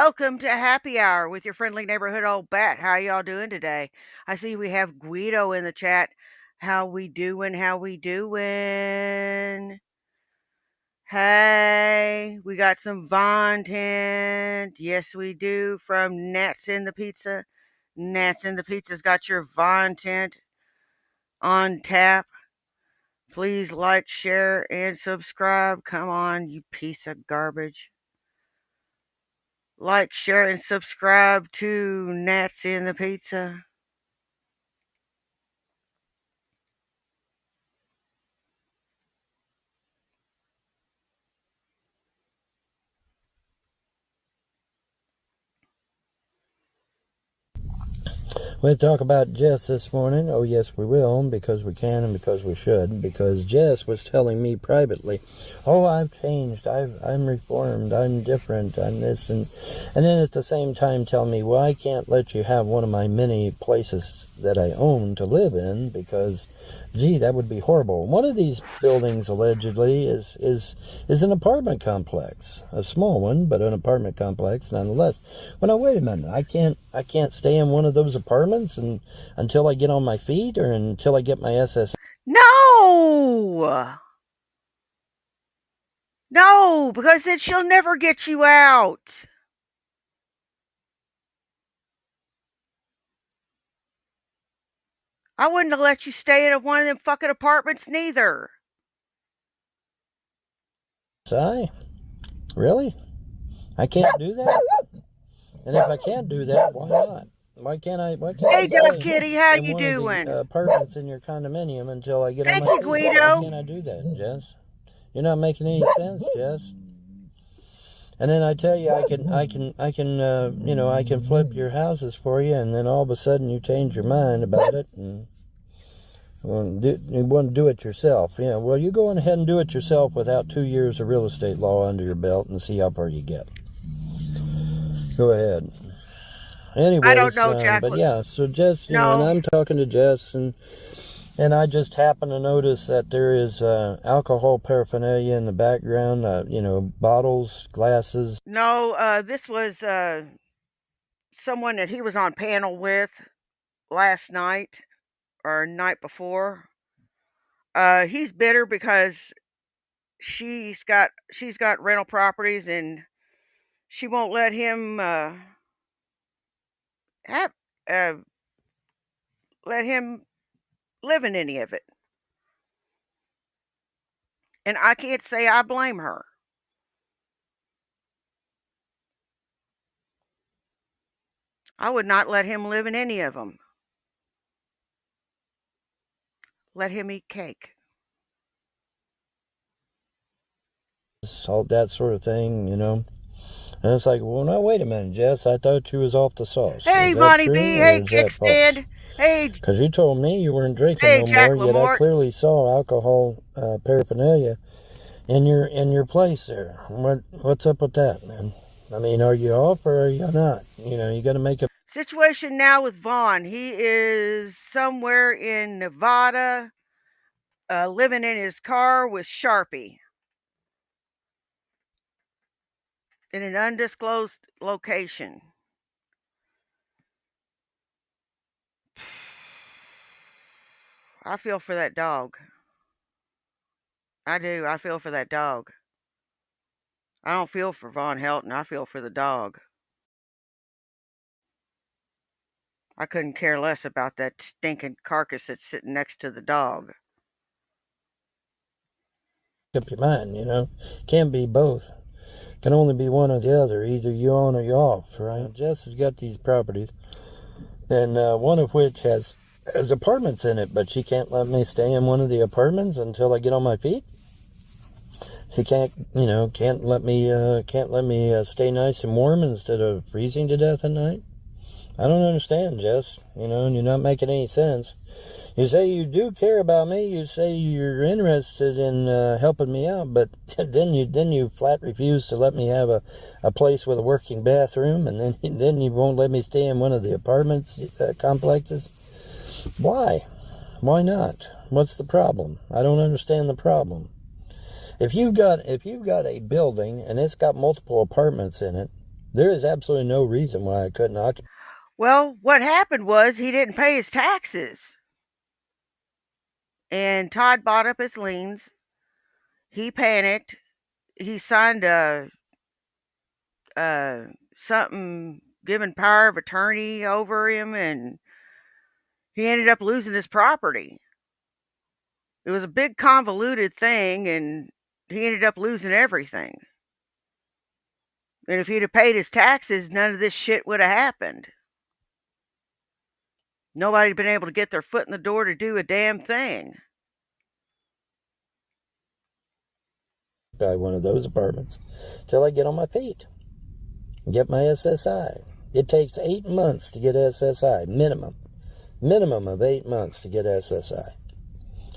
Welcome to Happy Hour with your friendly neighborhood old bat. How y'all doing today? I see we have Guido in the chat. How we doing? How we doing? Hey, we got some content. Yes, we do. From Nats in the Pizza. Nats in the Pizza's got your content on tap. Please like, share, and subscribe. Come on, you piece of garbage. Like, share, and subscribe to Nats in the Pizza. We'll talk about Jess this morning. Oh, yes, we will, because we can and because we should. Because Jess was telling me privately, oh, I've changed, I'm reformed, I'm different, I'm this. And then at the same time tell me, well, I can't let you have one of my many places that I own to live in because, gee, that would be horrible. One of these buildings, allegedly, is an apartment complex. A small one, but an apartment complex nonetheless. Well, now, wait a minute. I can't stay in one of those apartments until I get on my feet or until I get my SS. No! No, because then she'll never get you out. I wouldn't have let you stay in one of them fucking apartments neither. Really? I can't do that? And if I can't do that, why not? Why can't I? Hey, Dove Kitty, how you doing? Apartments in your condominium until I get on my feet. Thank you, Guido. Why can't I do that, Jess? You're not making any sense, Jess. And then I tell you, I can flip your houses for you, and then all of a sudden you change your mind about it, and you want to do it yourself. Yeah, well, you go on ahead and do it yourself without 2 years of real estate law under your belt and see how far you get. Go ahead. Anyways, I don't know, Jack. But yeah, so Jess, you know, and I'm talking to Jess, and I just happen to notice that there is alcohol paraphernalia in the background, bottles, glasses. No, this was someone that he was on panel with last night or night before. He's bitter because she's got rental properties and she won't let him let him live in any of it. And I can't say I blame her. I would not let him live in any of them. Let him eat cake. All that sort of thing, you know. And it's like, well, no, wait a minute, Jess. I thought you was off the sauce. Hey, Vonnie B. Hey, Kickstand. Hey. Because you told me you weren't drinking no more, yet I clearly saw alcohol paraphernalia in your place there. What's up with that, man? I mean, are you off or are you not? You know, you got to make a situation now with Vaughn. He is somewhere in Nevada, living in his car with Sharpie in an undisclosed location. I feel for that dog. I do. I feel for that dog. I don't feel for Von Helton. I feel for the dog. I couldn't care less about that stinking carcass that's sitting next to the dog. Up your mind, you know. Can't be both. Can only be one or the other. Either you on or you off, right? Jess has got these properties, and one of which has apartments in it, but she can't let me stay in one of the apartments until I get on my feet. She can't let me stay nice and warm instead of freezing to death at night. I don't understand, Jess. You know, and you're not making any sense. You say you do care about me. You say you're interested in helping me out, but then you flat refuse to let me have a place with a working bathroom, and then you won't let me stay in one of the apartments complexes. Why? Why not? What's the problem? I don't understand the problem. If you've got a building and it's got multiple apartments in it, There is absolutely no reason why I couldn't occupy. Well, what happened was he didn't pay his taxes. And Todd bought up his liens. He panicked. He signed something giving power of attorney over him, and he ended up losing his property. It was a big convoluted thing, and he ended up losing everything. And if he'd have paid his taxes, none of this shit would have happened. Nobody'd been able to get their foot in the door to do a damn thing. By one of those apartments till I get on my feet, get my SSI. It takes 8 months to get SSI, minimum of 8 months to get SSI.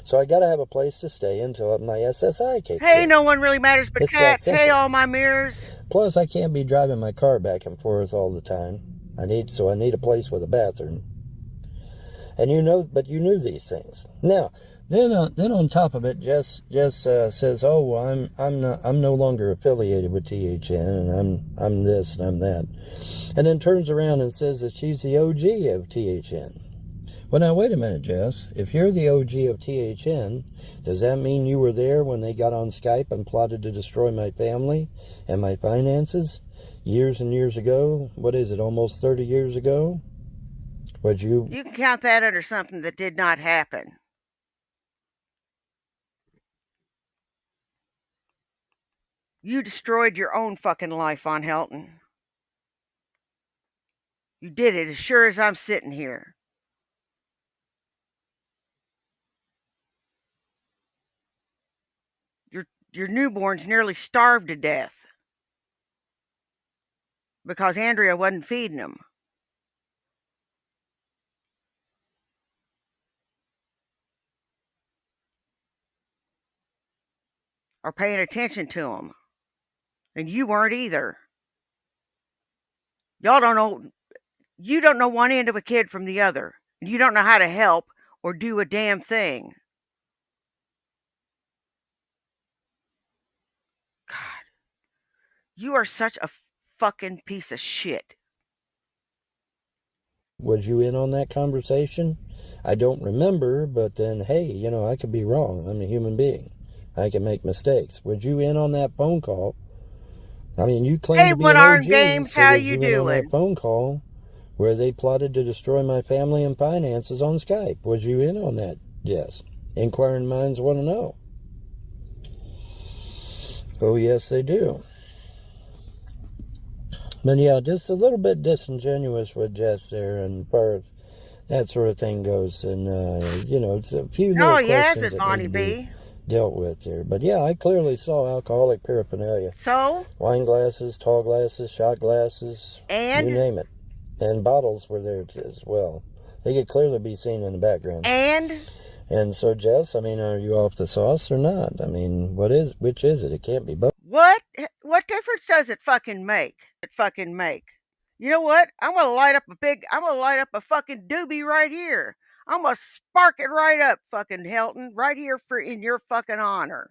So I got to have a place to stay until my SSI kicks in. Hey, no one really matters but It's that cats. simple. Hey, all my mirrors. Plus, I can't be driving my car back and forth all the time. I need a place with a bathroom. And you knew these things. Now, then on top of it, Jess says, "Oh, well, I'm no longer affiliated with THN, and I'm this and I'm that," and then turns around and says that she's the OG of THN. Well, now wait a minute, Jess. If you're the OG of THN, does that mean you were there when they got on Skype and plotted to destroy my family and my finances years and years ago? What is it? Almost 30 years ago? Would you? You can count that under something that did not happen. You destroyed your own fucking life, Von Helton. You did it as sure as I'm sitting here. Your newborns nearly starved to death because Andrea wasn't feeding them. Or paying attention to them. And you weren't either. Y'all don't know. You don't know one end of a kid from the other. And you don't know how to help or do a damn thing. God. You are such a fucking piece of shit. Was you in on that conversation? I don't remember, but then, hey, I could be wrong. I'm a human being. I can make mistakes. Was you in on that phone call? I mean, you claim to be an OG. Games, so how was you in doing? On that phone call where they plotted to destroy my family and finances on Skype. Was you in on that? Yes. Inquiring minds want to know. Oh, yes, they do. But yeah, just a little bit disingenuous with Jess there, and far as that sort of thing goes. And, it's a few little questions that need to be dealt with there. But yeah, I clearly saw alcoholic paraphernalia. So? Wine glasses, tall glasses, shot glasses, and you name it. And bottles were there as well. They could clearly be seen in the background. And so, Jess, I mean, are you off the sauce or not? I mean, which is it? It can't be both. What difference does it fucking make? You know what? I'm gonna light up a fucking doobie right here. I'm gonna spark it right up, fucking Helton, right here in your fucking honor.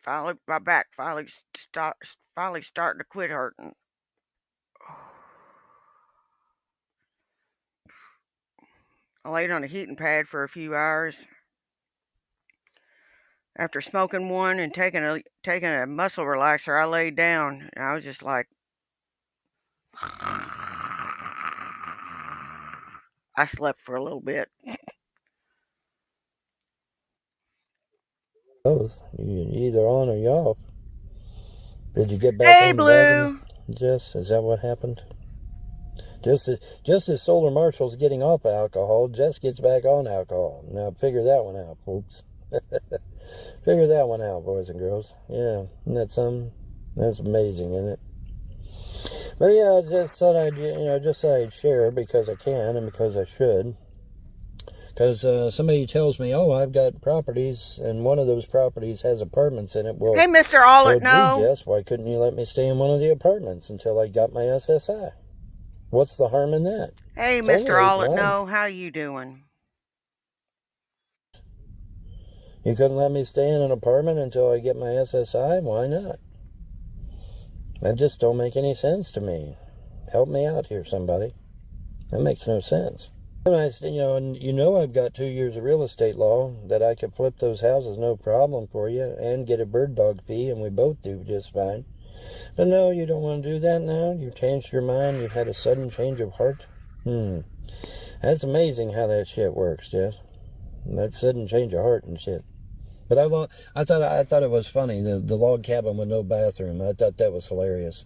Finally, my back finally starting to quit hurting. I laid on a heating pad for a few hours. After smoking one and taking a muscle relaxer, I laid down and I was just like, I slept for a little bit. Both. You either on or you off. Did you get back on the wagon, Jess? Is that what happened? Just as Solar Marshall's getting off alcohol, Jess gets back on alcohol. Now figure that one out, folks. Figure that one out, boys and girls. Yeah, isn't that something? That's amazing, isn't it? But yeah, I just thought I'd share because I can and because I should. Because somebody tells me, oh, I've got properties, and one of those properties has apartments in it. Hey, Mr. Well, Allett, gee, no. Jess, why couldn't you let me stay in one of the apartments until I got my SSI? What's the harm in that? Hey, It's only Mr. 8 Allett, months. no. How you doing? You couldn't let me stay in an apartment until I get my SSI? Why not? That just don't make any sense to me. Help me out here, somebody. That makes no sense. And I've got 2 years of real estate law that I could flip those houses no problem for you and get a bird dog fee, and we both do just fine. But no, you don't want to do that now? You've changed your mind? You've had a sudden change of heart? That's amazing how that shit works, Jeff. That sudden change of heart and shit. But I thought it was funny, the log cabin with no bathroom. I thought that was hilarious.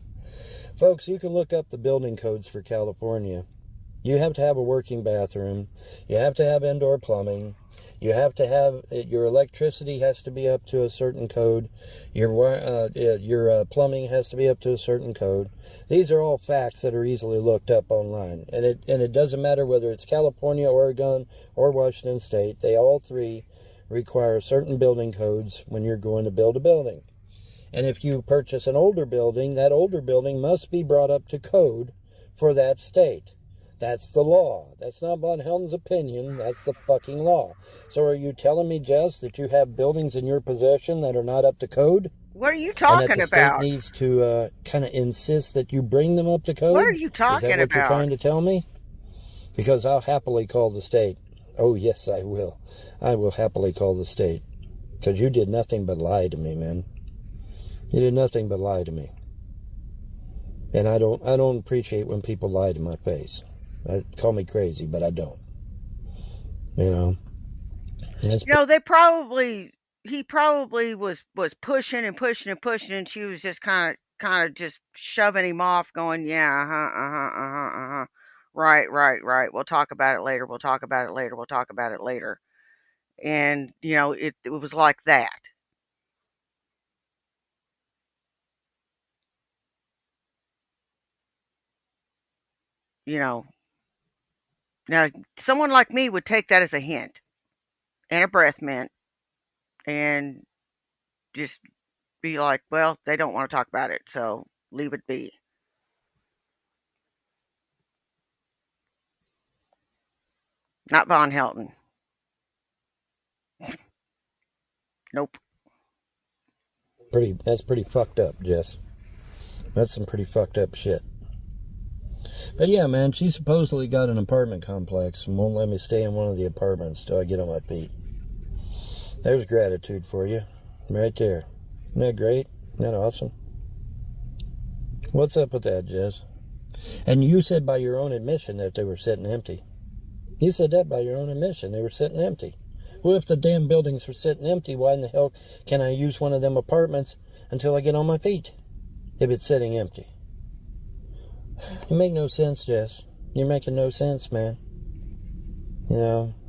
Folks, you can look up the building codes for California. You have to have a working bathroom. You have to have indoor plumbing. You have to have your electricity has to be up to a certain code. Your plumbing has to be up to a certain code. These are all facts that are easily looked up online, and it doesn't matter whether it's California, Oregon, or Washington State. They all three require certain building codes when you're going to build a building. And if you purchase an older building, that older building must be brought up to code for that state. That's the law. That's not Von Helton's opinion. That's the fucking law. So are you telling me, Jess, that you have buildings in your possession that are not up to code? What are you And that talking the state about? needs to kind of insist that you bring them up to What are code? you Is that talking what you're about? trying to tell me? Because I'll happily call the state. Oh, yes, I will. I will happily call the state. Because you did nothing but lie to me, man. You did nothing but lie to me. And I don't appreciate when people lie to my face. Call me crazy, but I don't. You know. He probably was pushing and pushing and pushing, and she was just kind of just shoving him off, going, yeah, uh-huh. Right, right, right. We'll talk about it later. We'll talk about it later. We'll talk about it later. And it was like that. You know, now someone like me would take that as a hint and a breath mint, and just be like, well, they don't want to talk about it, so leave it be. Not Von Helton. Nope. That's pretty fucked up, Jess. That's some pretty fucked up shit. But yeah, man, she supposedly got an apartment complex and won't let me stay in one of the apartments till I get on my feet. There's gratitude for you. Right there. Isn't that great? Isn't that awesome? What's up with that, Jess? And you said by your own admission that they were sitting empty. You said that by your own admission. They were sitting empty. What if the damn buildings were sitting empty? Why in the hell can I use one of them apartments until I get on my feet if it's sitting empty? You make no sense, Jess. You're making no sense, man.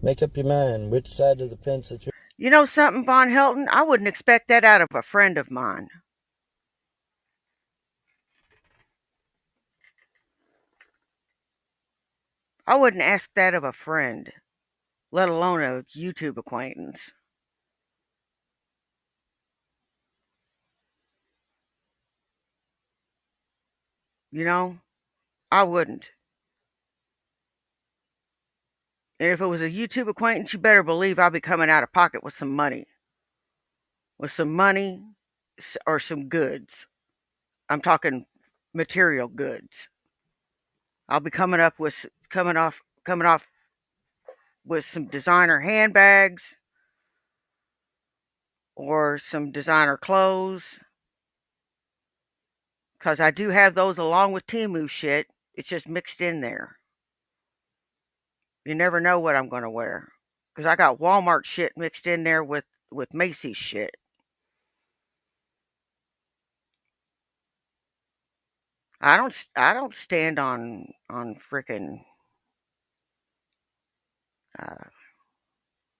Make up your mind which side of the fence that you're... You know something, Von Helton? I wouldn't expect that out of a friend of mine. I wouldn't ask that of a friend, let alone a YouTube acquaintance. You know, I wouldn't. And if it was a YouTube acquaintance, you better believe I'll be coming out of pocket with some money. With some money or some goods. I'm talking material goods. I'll be coming off with some designer handbags or some designer clothes, because I do have those along with Timu shit. It's just mixed in there. You never know what I'm going to wear, because I got Walmart shit mixed in there with Macy's shit. I don't stand on freaking uh,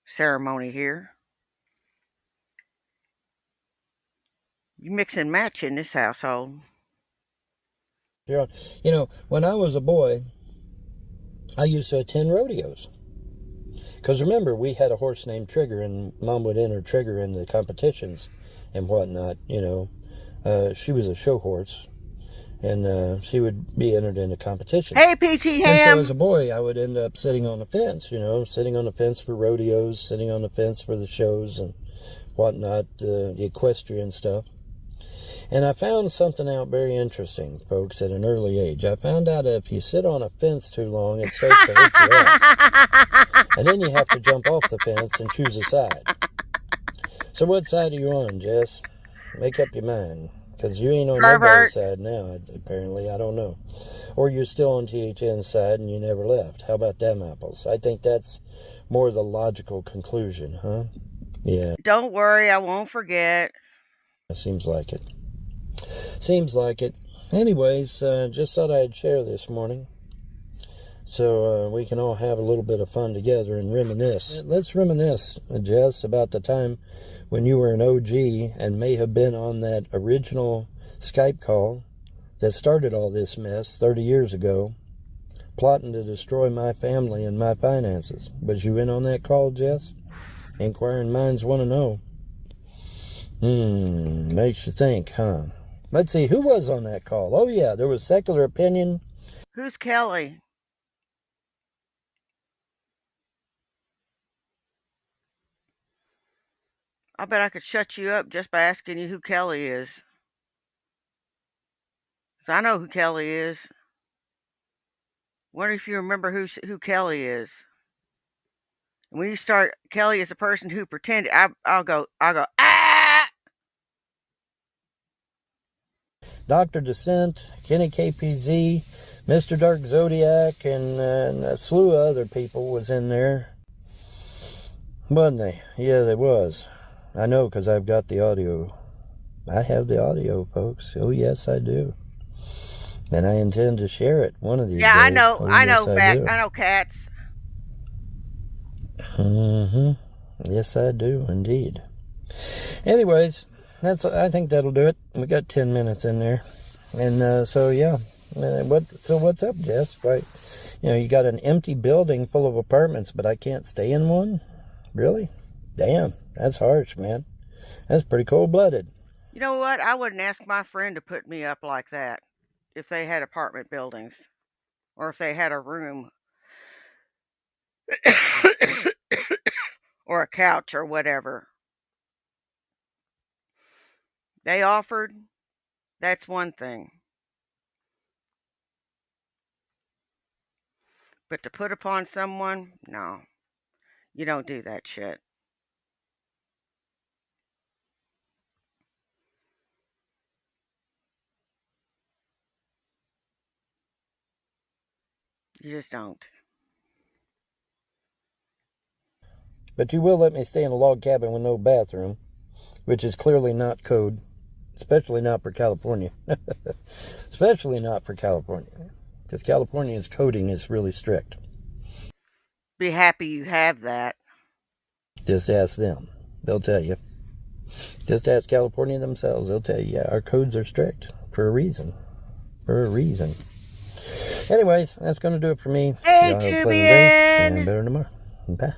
ceremony here. You mix and match in this household. When I was a boy, I used to attend rodeos. Because remember, we had a horse named Trigger, and Mom would enter Trigger in the competitions and whatnot. She was a show horse, and she would be entered into competitions. Hey, PT And so Ham. as a boy, I would end up sitting on the fence, sitting on the fence for rodeos, sitting on the fence for the shows and whatnot, the equestrian stuff. And I found something out very interesting, folks, at an early age. I found out if you sit on a fence too long, it starts to hurt your ass. And then you have to jump off the fence and choose a side. So what side are you on, Jess? Make up your mind. Because you ain't on nobody's side now, apparently. I don't know. Or you're still on THN's side and you never left. How about them apples? I think that's more the logical conclusion, huh? Yeah. Don't worry, I won't forget. Seems like it. Seems like it. Anyways, just thought I'd share this morning so we can all have a little bit of fun together and reminisce. Let's reminisce, Jess, about the time when you were an OG and may have been on that original Skype call that started all this mess 30 years ago, plotting to destroy my family and my finances. Was you in on that call, Jess? Inquiring minds want to know. Makes you think, huh? Let's see, who was on that call? Oh, yeah, there was Secular Opinion. Who's Kelly? I bet I could shut you up just by asking you who Kelly is. 'Cause I know who Kelly is. Wonder if you remember who Kelly is. And when you start, Kelly is a person who pretended. I'll go, ah! Dr. Descent, Kenny KPZ, Mr. Dark Zodiac, and a slew of other people was in there. Wasn't they? Yeah, they was. I know because I've got the audio. I have the audio, folks. Oh, yes, I do. And I intend to share it one of these days. Yeah, I know. Oh, I yes, know. I know cats. Yes, I do, indeed. Anyways, I think that'll do it. We got 10 minutes in there. And so, yeah. What's up, Jess? Right? You got an empty building full of apartments, but I can't stay in one? Really? Damn, that's harsh, man. That's pretty cold-blooded. You know what? I wouldn't ask my friend to put me up like that if they had apartment buildings or if they had a room or a couch or whatever. They offered, that's one thing. But to put upon someone, no. You don't do that shit. You just don't. But you will let me stay in a log cabin with no bathroom, which is clearly not code, especially not for California. Especially not for California, because California's coding is really strict. Be happy you have that. Just ask them. They'll tell you. Just ask California themselves. They'll tell you, yeah, our codes are strict for a reason. For a reason. Anyways, that's going to do it for me. Hey, Y'all have a pleasant day, and Tubian! better tomorrow. Bye.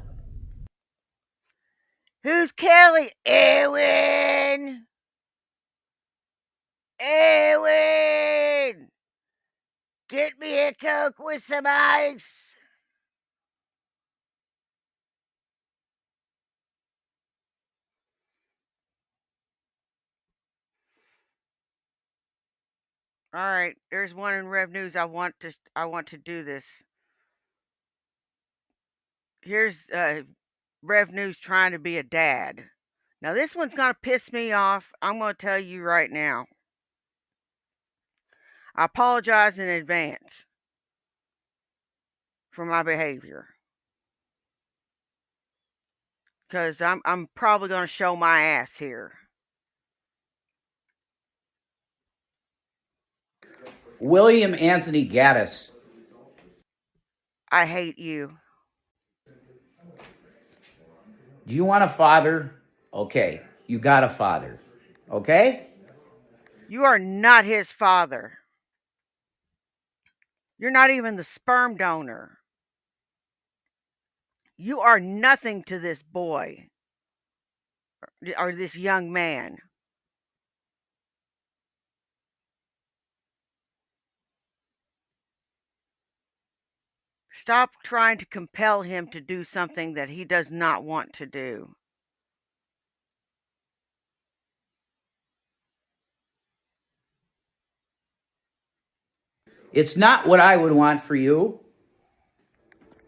Who's Kelly? Erwin! Erwin! Get me a Coke with some ice! All right, there's one in Rev News. I want to do this. Here's Rev News trying to be a dad. Now this one's gonna piss me off. I'm gonna tell you right now. I apologize in advance for my behavior. Cause I'm probably gonna show my ass here. William Anthony Gaddis. I hate you. Do you want a father? Okay, you got a father. Okay? You are not his father. You're not even the sperm donor. You are nothing to this boy or this young man. Stop trying to compel him to do something that he does not want to do. It's not what I would want for you.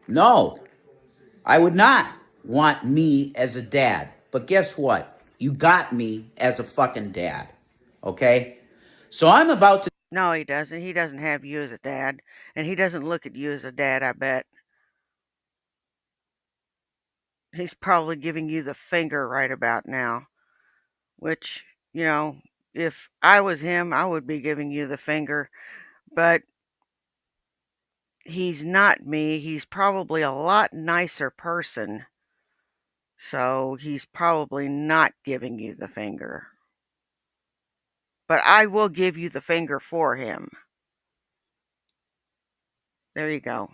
No, I would not want me as a dad. But guess what? You got me as a fucking dad. Okay? So I'm about to. No, he doesn't. He doesn't have you as a dad. And he doesn't look at you as a dad, I bet. He's probably giving you the finger right about now. Which, if I was him, I would be giving you the finger. But he's not me. He's probably a lot nicer person. So he's probably not giving you the finger. But I will give you the finger for him. There you go.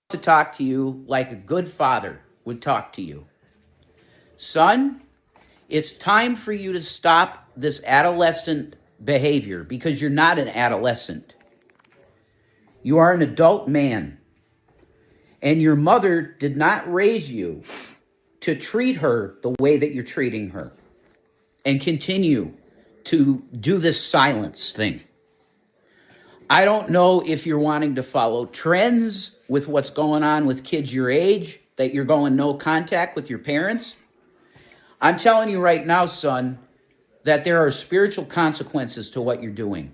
To talk to you like a good father would talk to you. Son, it's time for you to stop this adolescent behavior because you're not an adolescent. You are an adult man. And your mother did not raise you to treat her the way that you're treating her and continue to do this silence thing. I don't know if you're wanting to follow trends with what's going on with kids your age, that you're going no contact with your parents. I'm telling you right now, son, that there are spiritual consequences to what you're doing.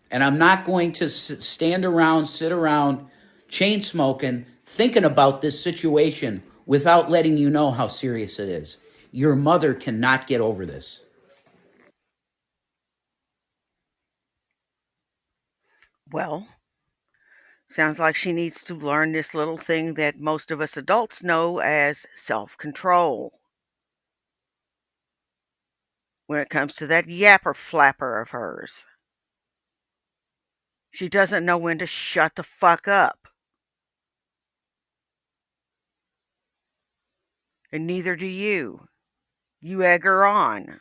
And I'm not going to sit around, chain smoking, thinking about this situation without letting you know how serious it is. Your mother cannot get over this. Well, sounds like she needs to learn this little thing that most of us adults know as self-control. When it comes to that yapper flapper of hers. She doesn't know when to shut the fuck up. And neither do you. You egg her on.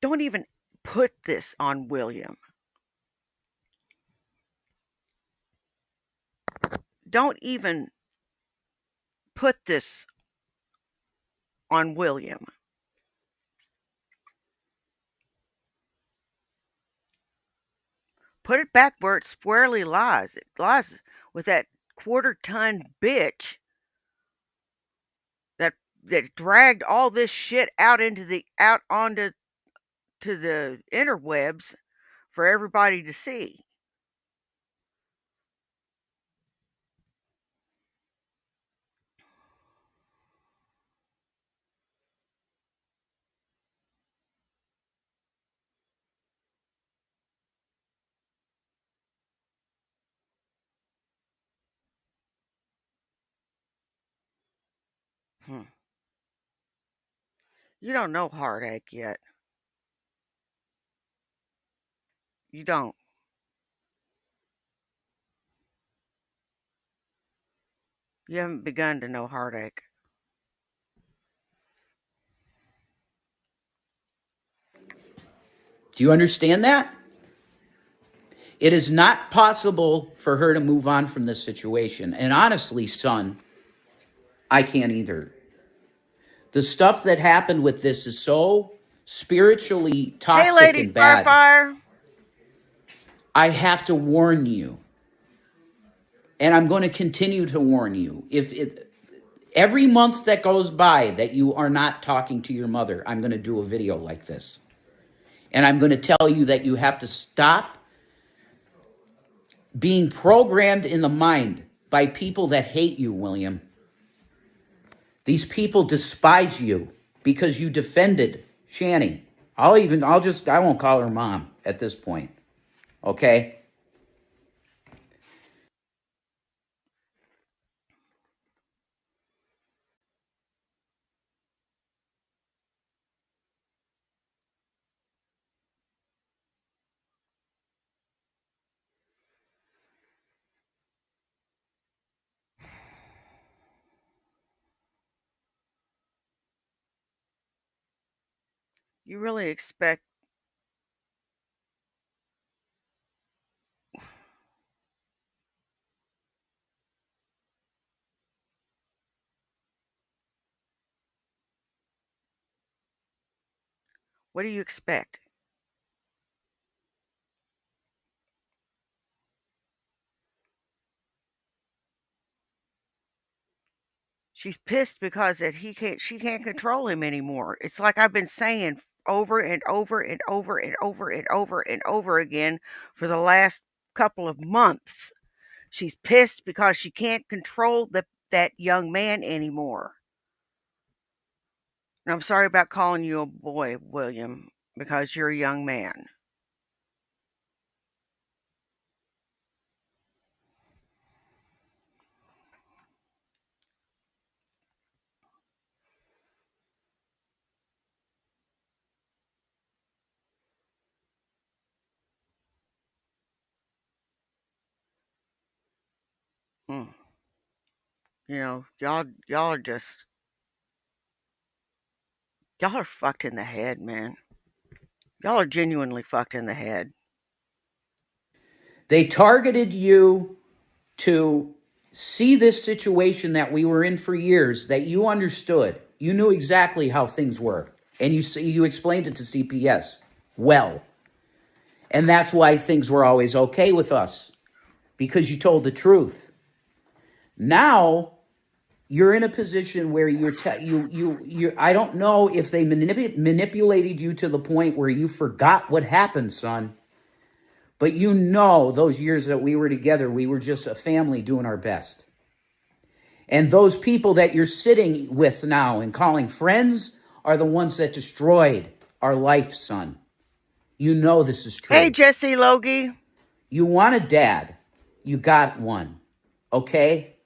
Don't even put this on William. Don't even put this on William. Put it back where it squarely lies. It lies with that quarter-ton bitch that dragged all this shit out onto the interwebs for everybody to see. Hmm. You don't know heartache yet. You don't. You haven't begun to know heartache. Do you understand that? It is not possible for her to move on from this situation. And honestly, son, I can't either. The stuff that happened with this is so spiritually toxic Hey, Lady and bad. Starfire. I have to warn you. And I'm going to continue to warn you. Every month that goes by that you are not talking to your mother, I'm going to do a video like this. And I'm going to tell you that you have to stop being programmed in the mind by people that hate you, William. These people despise you because you defended Shani. I won't call her mom at this point. Okay? You really expect what do you expect? She's pissed because that she can't control him anymore. It's like I've been saying over and over and over and over and over and over again for the last couple of months. She's pissed because she can't control that young man anymore. And I'm sorry about calling you a boy, William, because you're a young man. Mm. You know, y'all are just y'all are fucked in the head, man. Y'all are genuinely fucked in the head. They targeted you to see this situation that we were in for years, that you understood. You knew exactly how things were. And you explained it to CPS well. And that's why things were always okay with us, because you told the truth. Now you're in a position where you I don't know if they manipulated you to the point where you forgot what happened, son. But you know those years that we were together, we were just a family doing our best. And those people that you're sitting with now and calling friends are the ones that destroyed our life, son. You know this is Hey, true. Jesse Logie. You want a dad. You got one. Okay?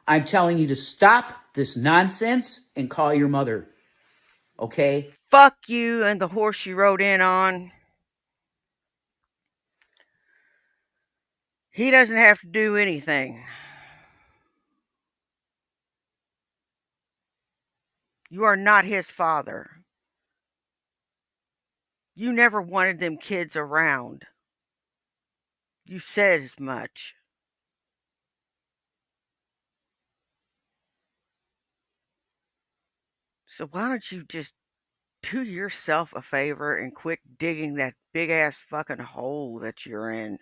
I'm telling you to stop this nonsense and call your mother. Okay? Fuck you and the horse you rode in on. He doesn't have to do anything. You are not his father. You never wanted them kids around. You said as much. So why don't you just do yourself a favor and quit digging that big ass fucking hole that you're in?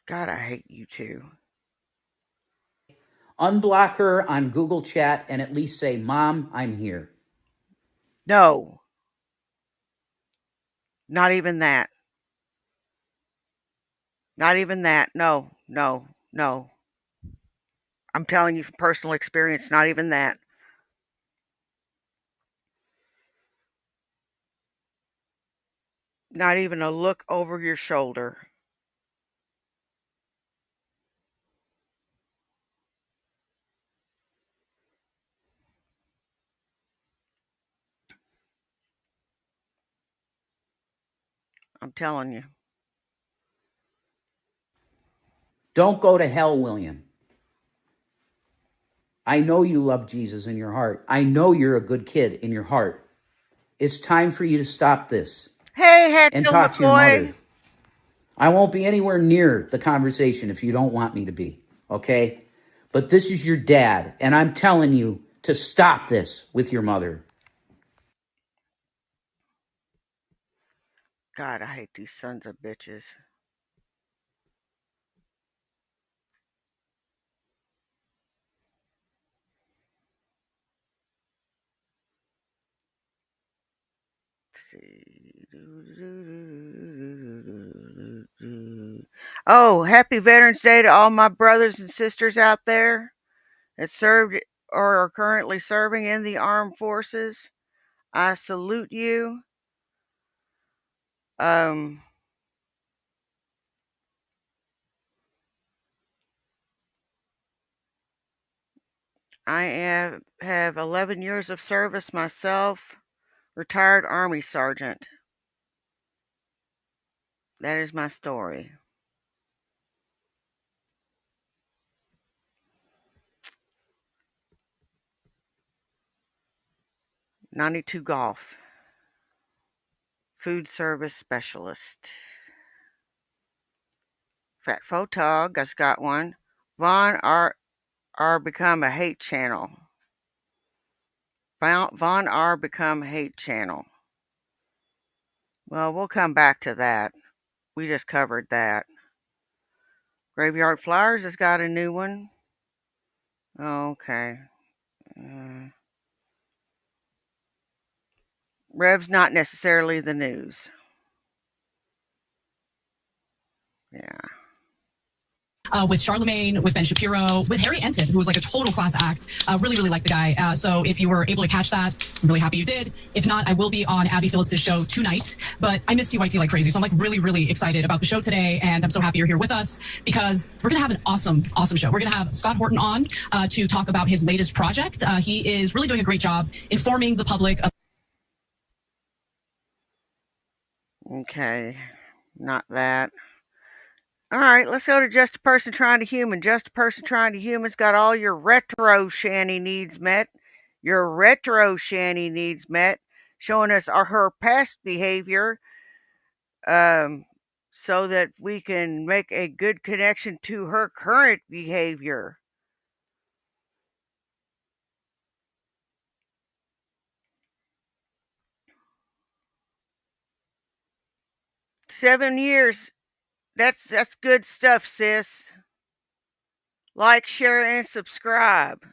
God, I hate you too. Unblock her on Google Chat and at least say, Mom, I'm here. No, not even that. Not even that. No, no, no. I'm telling you from personal experience, not even that. Not even a look over your shoulder. I'm telling you. Don't go to hell, William. I know you love Jesus in your heart. I know you're a good kid in your heart. It's time for you to stop this Hey, and Hatfield talk to your McCoy. mother. I won't be anywhere near the conversation if you don't want me to be, okay? But this is your dad, and I'm telling you to stop this with your mother. God, I hate these sons of bitches. Let's see. Oh, happy Veterans Day to all my brothers and sisters out there that served or are currently serving in the armed forces. I salute you. Um, have 11 years of service myself, retired Army Sergeant. That is my story. 92 Golf. Food service specialist. Fat Photog has got one. Von R become a hate channel. Von R become hate channel. Well, we'll come back to that. We just covered that. Graveyard Flowers has got a new one. Okay. Rev's not necessarily the news. Yeah. With Charlemagne, with Ben Shapiro, with Harry Enton, who was like a total class act. Really, really like the guy. So if you were able to catch that, I'm really happy you did. If not, I will be on Abby Phillips' show tonight. But I miss TYT like crazy. So I'm like really, really excited about the show today. And I'm so happy you're here with us because we're going to have an awesome, awesome show. We're going to have Scott Horton on to talk about his latest project. He is really doing a great job informing the public. Okay. Not that. All right, let's go to Just a Person Trying to Human. Just a Person Trying to Human's got all your retro shanty needs met. Your retro shanty needs met, showing us her past behavior so that we can make a good connection to her current behavior. $7 years. That's good stuff, sis. Like, share, and subscribe.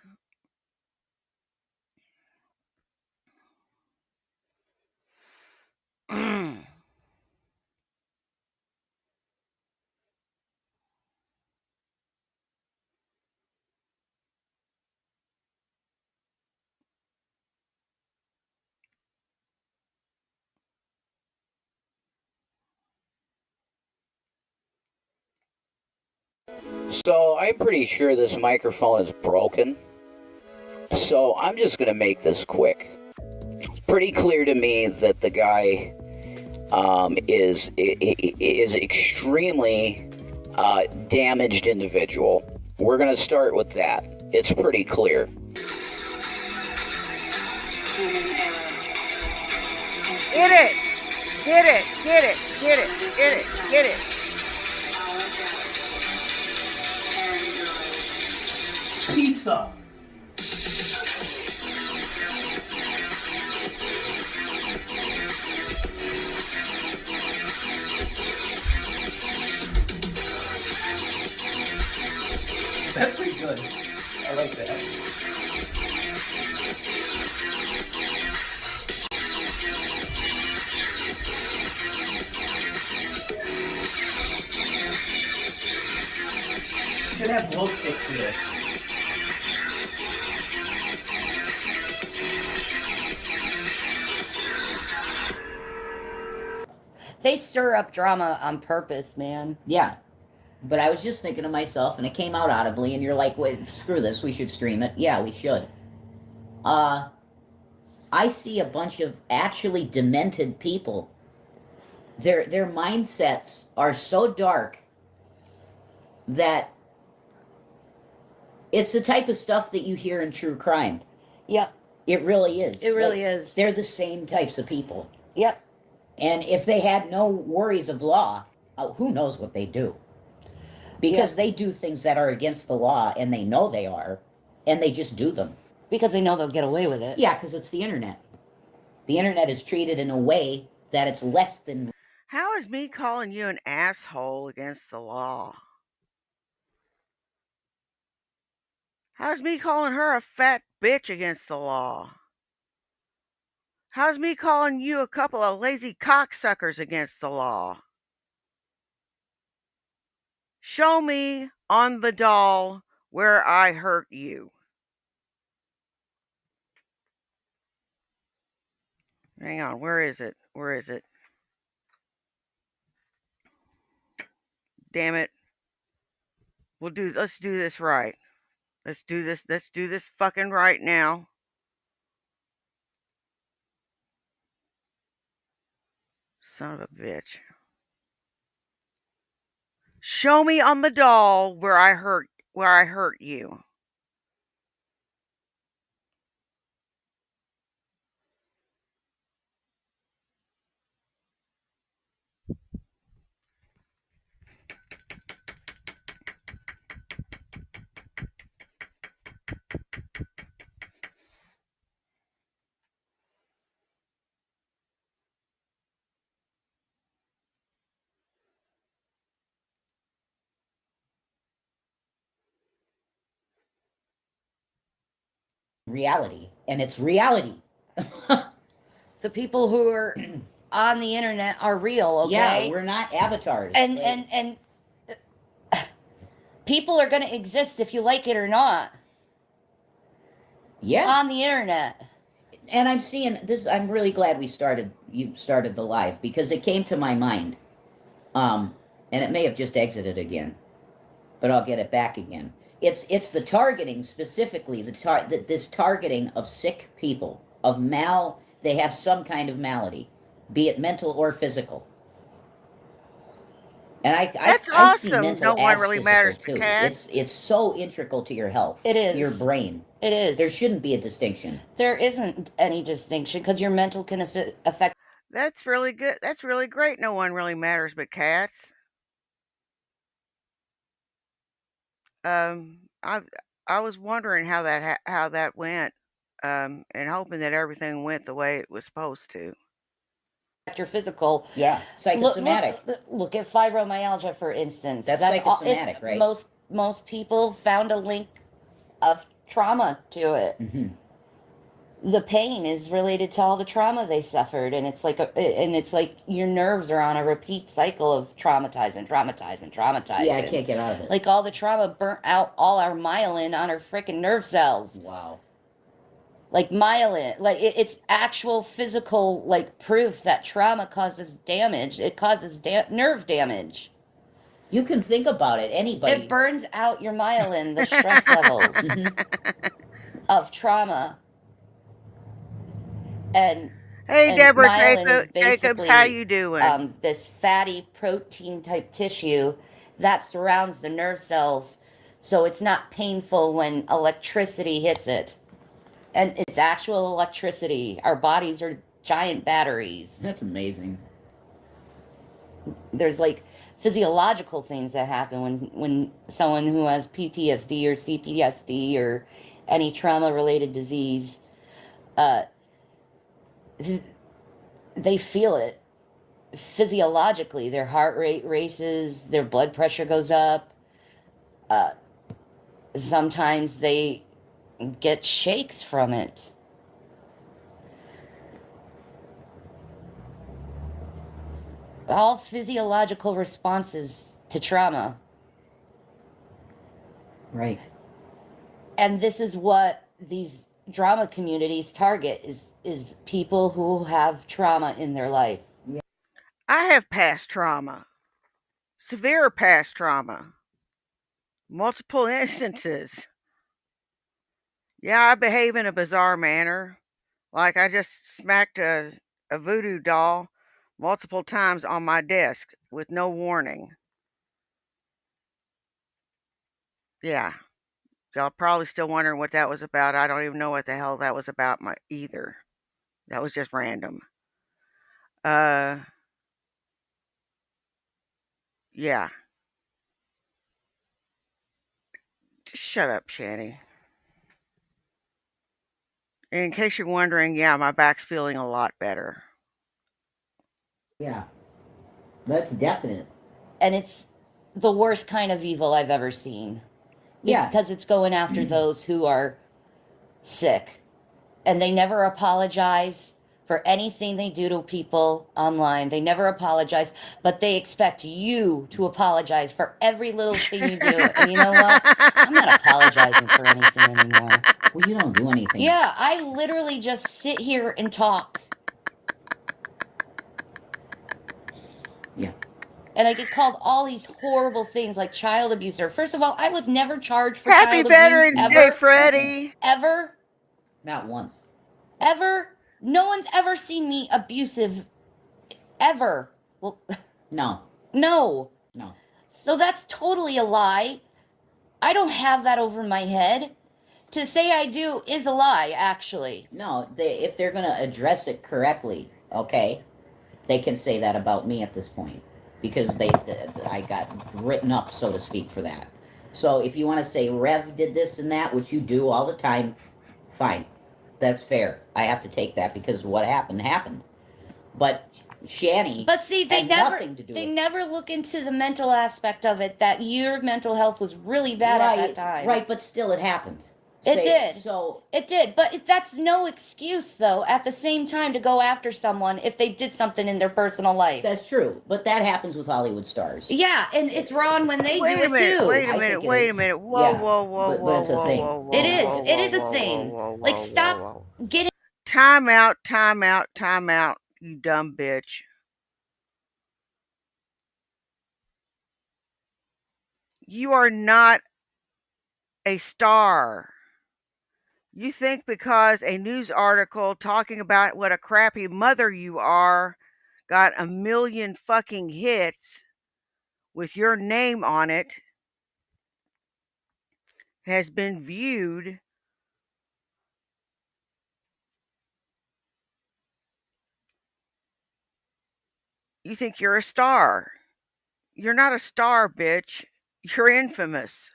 So I'm pretty sure this microphone is broken. So I'm just going to make this quick. It's pretty clear to me that the guy is extremely damaged individual. We're going to start with that. It's pretty clear. Get it! Get it! Get it! Get it! Get it! Get it! Pizza. That's pretty good. I like that. You should have glow sticks to this. They stir up drama on purpose, man. Yeah. But I was just thinking to myself, and it came out audibly, and you're like, wait, screw this, we should stream it. Yeah, we should. I see a bunch of actually demented people. Their mindsets are so dark that it's the type of stuff that you hear in true crime. Yep. It really is. It really is. They're the same types of people. Yep. And if they had no worries of law, who knows what they do? Because they do things that are against the law, and they know they are, and they just do them. Because they know they'll get away with it. Yeah, because it's the internet. The internet is treated in a way that it's less than... How is me calling you an asshole against the law? How's me calling her a fat bitch against the law? How's me calling you a couple of lazy cocksuckers against the law? Show me on the doll where I hurt you. Hang on, where is it? Where is it? Damn it. Let's do this right. Let's do this fucking right now. Son of a bitch. Show me on the doll where I hurt you. reality, and it's reality. The people who are on the internet are real, okay? Yeah, we're not avatars. And people are going to exist if you like it or not. Yeah. On the internet. And I'm seeing this. I'm really glad you started the live, because it came to my mind. And it may have just exited again, but I'll get it back again. It's the targeting, specifically this targeting of sick people, they have some kind of malady, be it mental or physical. And That's I see awesome. mental No one as really physical matters too. but cats. It's so integral to your health. It is. Your brain. It is. There shouldn't be a distinction. There isn't any distinction, because your mental can affect. That's really good. That's really great. No one really matters but cats. I was wondering how that went, and hoping that everything went the way it was supposed to. Your physical. Yeah, psychosomatic. Look at fibromyalgia, for instance. That's psychosomatic, right? Most people found a link of trauma to it. Mm-hmm. The pain is related to all the trauma they suffered, and it's like your nerves are on a repeat cycle of traumatizing. Yeah, I can't get out of it. Like all the trauma burnt out all our myelin on our freaking nerve cells. Wow. Like myelin, like it's actual physical, like, proof that trauma causes damage. It causes nerve damage. You can think about it. Anybody. It burns out your myelin, the stress levels of trauma. And Hey, Deborah myelin is Jacobs, how you doing? This fatty protein type tissue that surrounds the nerve cells, so it's not painful when electricity hits it. And it's actual electricity. Our bodies are giant batteries. That's amazing. There's like physiological things that happen when someone who has PTSD or CPTSD or any trauma related disease, they feel it physiologically. Their heart rate races, their blood pressure goes up. Sometimes they get shakes from it. All physiological responses to trauma. Right. And this is what these drama communities target, is people who have trauma in their life. Yeah. I have past trauma, severe past trauma, multiple instances. Yeah, I behave in a bizarre manner. Like I just smacked a voodoo doll multiple times on my desk with no warning. Yeah. Y'all probably still wondering what that was about. I don't even know what the hell that was about either. That was just random. Yeah. Just shut up, Shanny. In case you're wondering, yeah, my back's feeling a lot better. Yeah. That's definite. And it's the worst kind of evil I've ever seen. Yeah. Because it's going after those who are sick. And they never apologize for anything they do to people online. They never apologize, but they expect you to apologize for every little thing you do. And you know what? I'm not apologizing for anything anymore. Well, you don't do anything. Yeah, I literally just sit here and talk. Yeah. And I get called all these horrible things like child abuser. First of all, I was never charged for Happy child Veterans abuse. Day, Freddie. Ever. Not once. Ever. No one's ever seen me abusive. Ever. Well, no. No. No. So that's totally a lie. I don't have that over my head. To say I do is a lie, actually. No, if they're going to address it correctly, okay, they can say that about me at this point. Because I got written up, so to speak, for that. So if you want to say Rev did this and that, which you do all the time, fine. That's fair. I have to take that because what happened, happened. But Shanny had nothing to do with it. They never look into the mental aspect of it, that your mental health was really bad at that time. Right, but still it happened. It did. So It did, but that's no excuse, though, at the same time to go after someone if they did something in their personal life. that's true, but that happens with Hollywood stars. Yeah, and it's wrong when they Wait do a it minute, too. wait a I minute, think it wait a is. minute. Whoa, Yeah, whoa, whoa, but whoa, it's a whoa, thing. whoa, It whoa, is. whoa, It is a whoa, thing. whoa, whoa, Like, whoa, stop whoa. getting Time out, time out, time out, you dumb bitch. You are not a star. You think because a news article talking about what a crappy mother you are got a million fucking hits with your name on it, has been viewed, you think you're a star. You're not a star, bitch. You're infamous.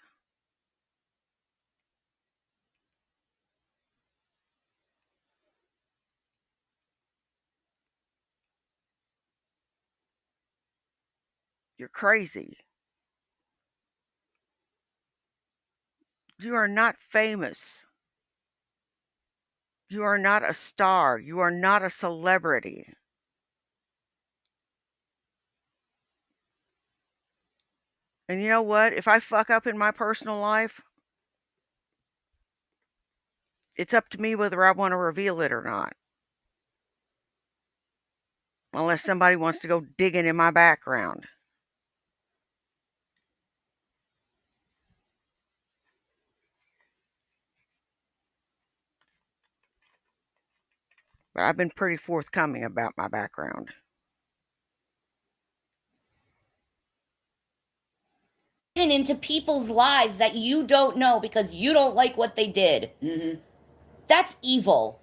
You're crazy. You are not famous. You are not a star. You are not a celebrity. And you know what? If I fuck up in my personal life, it's up to me whether I want to reveal it or not. Unless somebody wants to go digging in my background. But I've been pretty forthcoming about my background. into people's lives that you don't know because you don't like what they did. Mm-hmm. That's evil.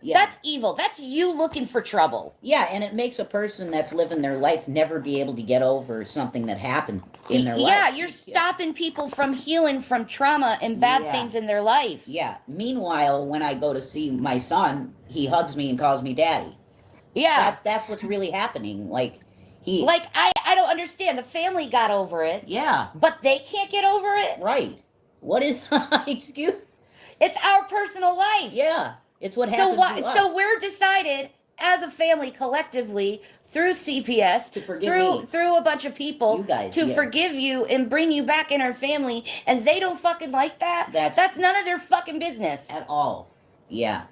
Yeah. That's evil. That's you looking for trouble. Yeah, and it makes a person that's living their life never be able to get over something that happened in their life. Yeah, you're stopping people from healing from trauma and bad things in their life. Yeah. Meanwhile, when I go to see my son, he hugs me and calls me daddy. Yeah. That's what's really happening. Like I don't understand. The family got over it. Yeah. But they can't get over it? Right. What is excuse? It's our personal life. Yeah. It's what happened to us. So we're decided as a family collectively through CPS to forgive through a bunch of people you guys, to forgive you and bring you back in our family, and they don't fucking like that. That's none of their fucking business at all. Yeah.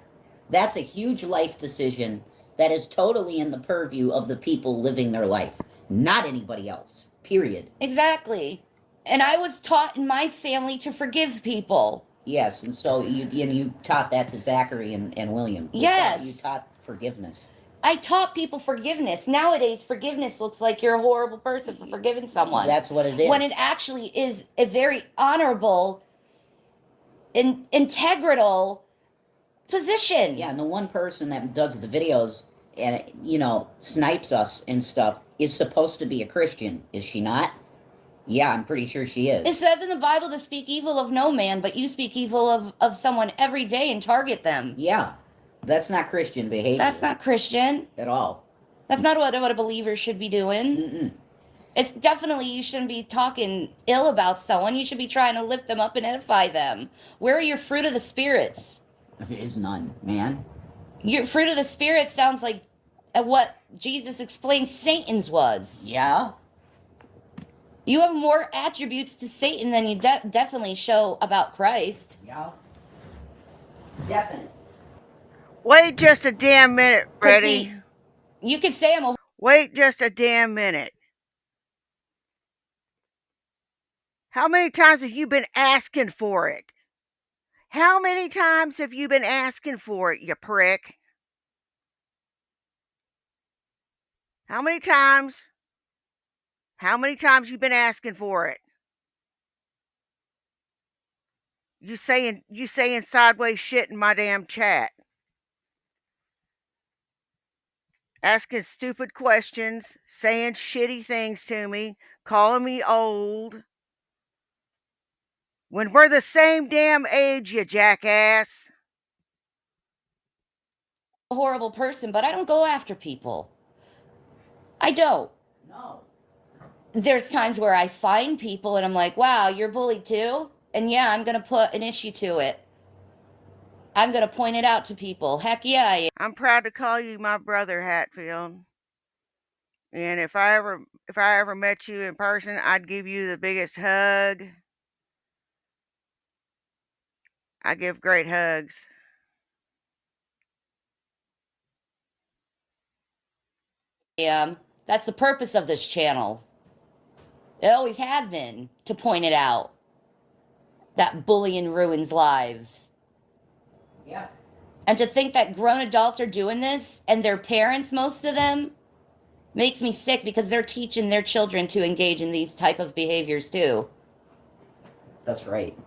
That's a huge life decision that is totally in the purview of the people living their life, not anybody else. Period. Exactly. And I was taught in my family to forgive people. Yes, and so you taught that to Zachary and William. Yes. You taught forgiveness. I taught people forgiveness. Nowadays, forgiveness looks like you're a horrible person for forgiving someone. That's what it is. When it actually is a very honorable and integral position. Yeah, and the one person that does the videos and, snipes us and stuff is supposed to be a Christian, is she not? Yeah, I'm pretty sure she is. It says in the Bible to speak evil of no man, but you speak evil of someone every day and target them. Yeah, that's not Christian behavior. That's not Christian. At all. That's not what a believer should be doing. Mm-mm. It's definitely, you shouldn't be talking ill about someone. You should be trying to lift them up and edify them. Where are your fruit of the spirits? There is none, man. Your fruit of the spirit sounds like what Jesus explained Satan's was. Yeah. You have more attributes to Satan than you definitely show about Christ. Yeah. Definitely. Wait just a damn minute, Freddie. See, you could say I'm a... Wait just a damn minute. How many times have you been asking for it? How many times have you been asking for it, you prick? How many times? How many times you been asking for it? You saying sideways shit in my damn chat. Asking stupid questions, saying shitty things to me, calling me old. When we're the same damn age, you jackass. horrible person, but I don't go after people. I don't. No. There's times where I find people and I'm like, wow, you're bullied too? And yeah, I'm going to put an issue to it. I'm going to point it out to people. Heck yeah, I am. I'm proud to call you my brother, Hatfield. And if I ever met you in person, I'd give you the biggest hug. I give great hugs. That's the purpose of this channel. It always has been, to point it out. That bullying ruins lives. Yeah. And to think that grown adults are doing this, and their parents, most of them, makes me sick, because they're teaching their children to engage in these type of behaviors too. That's right.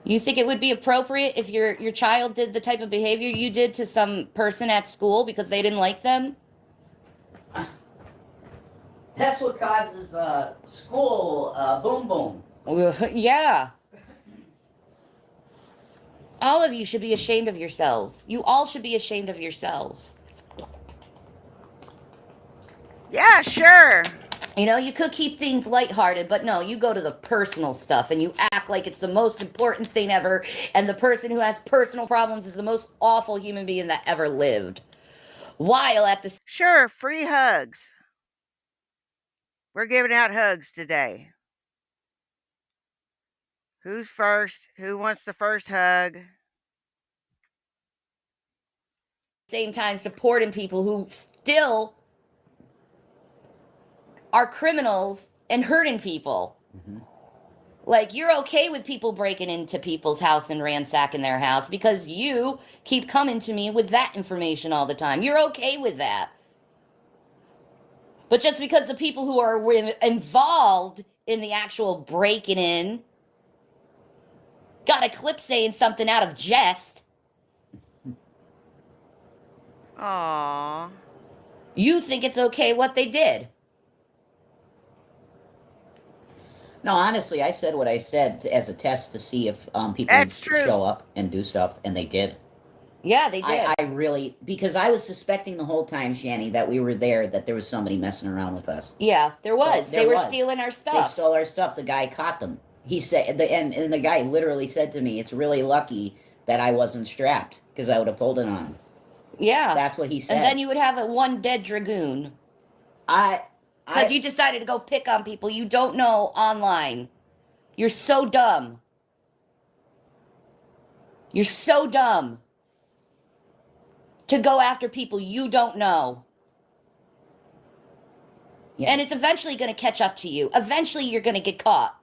You think it would be appropriate if your child did the type of behavior you did to some person at school because they didn't like them? That's what causes school boom boom. Yeah. All of you should be ashamed of yourselves. You all should be ashamed of yourselves. Yeah, sure. You know, you could keep things lighthearted, but no, you go to the personal stuff and you act like it's the most important thing ever, and the person who has personal problems is the most awful human being that ever lived. While at the... Sure, free hugs. We're giving out hugs today. Who's first? Who wants the first hug? same time supporting people who still are criminals and hurting people. Mm-hmm. Like, you're okay with people breaking into people's house and ransacking their house because you keep coming to me with that information all the time. You're okay with that. But just because the people who are involved in the actual breaking in got a clip saying something out of jest, Aww. you think it's okay what they did. No, honestly, I said what I said as a test to see if people That's would true. show up and do stuff, and they did. Yeah, they did. I really, because I was suspecting the whole time, Shani, that we were there, that there was somebody messing around with us. Yeah, there was. There they were was. stealing our stuff. They stole our stuff. The guy caught them. He said, and the guy literally said to me, "It's really lucky that I wasn't strapped, because I would have pulled it on him." Yeah. That's what he said. And then you would have one dead dragoon. Because you decided to go pick on people you don't know online. You're so dumb. You're so dumb to go after people you don't know. Yeah. And it's eventually going to catch up to you. Eventually you're going to get caught.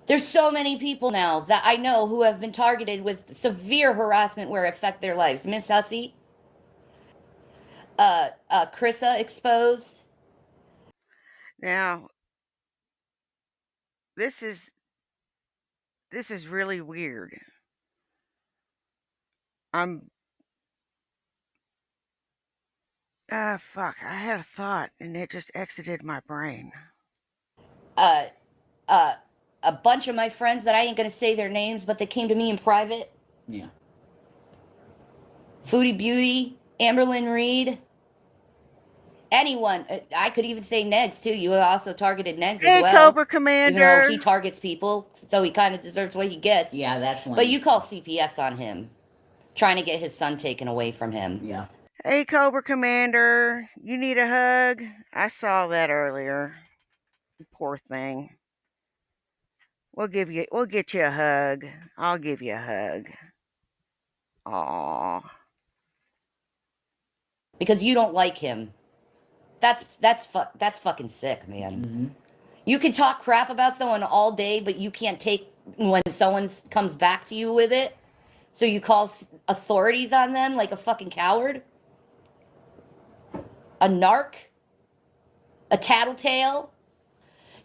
There's so many people now that I know who have been targeted with severe harassment where it affects their lives. Miss Hussey, Chrissa exposed. Now, this is really weird. Fuck, I had a thought and it just exited my brain. A bunch of my friends that I ain't gonna say their names, but they came to me in private. Yeah. Foodie Beauty, Amberlyn Reed, anyone. I could even say Negs too. You also targeted Negs Hey, as well. Cobra Commander. Even though he targets people, so he kind of deserves what he gets. Yeah, that's one. But you call CPS on him, trying to get his son taken away from him. Yeah. Hey, Cobra Commander. You need a hug? I saw that earlier. Poor thing. We'll get you a hug. I'll give you a hug. Aww. Because you don't like him. That's fucking sick, man. Mm-hmm. You can talk crap about someone all day, but you can't take when someone comes back to you with it. So you call authorities on them like a fucking coward? A narc? A tattletale?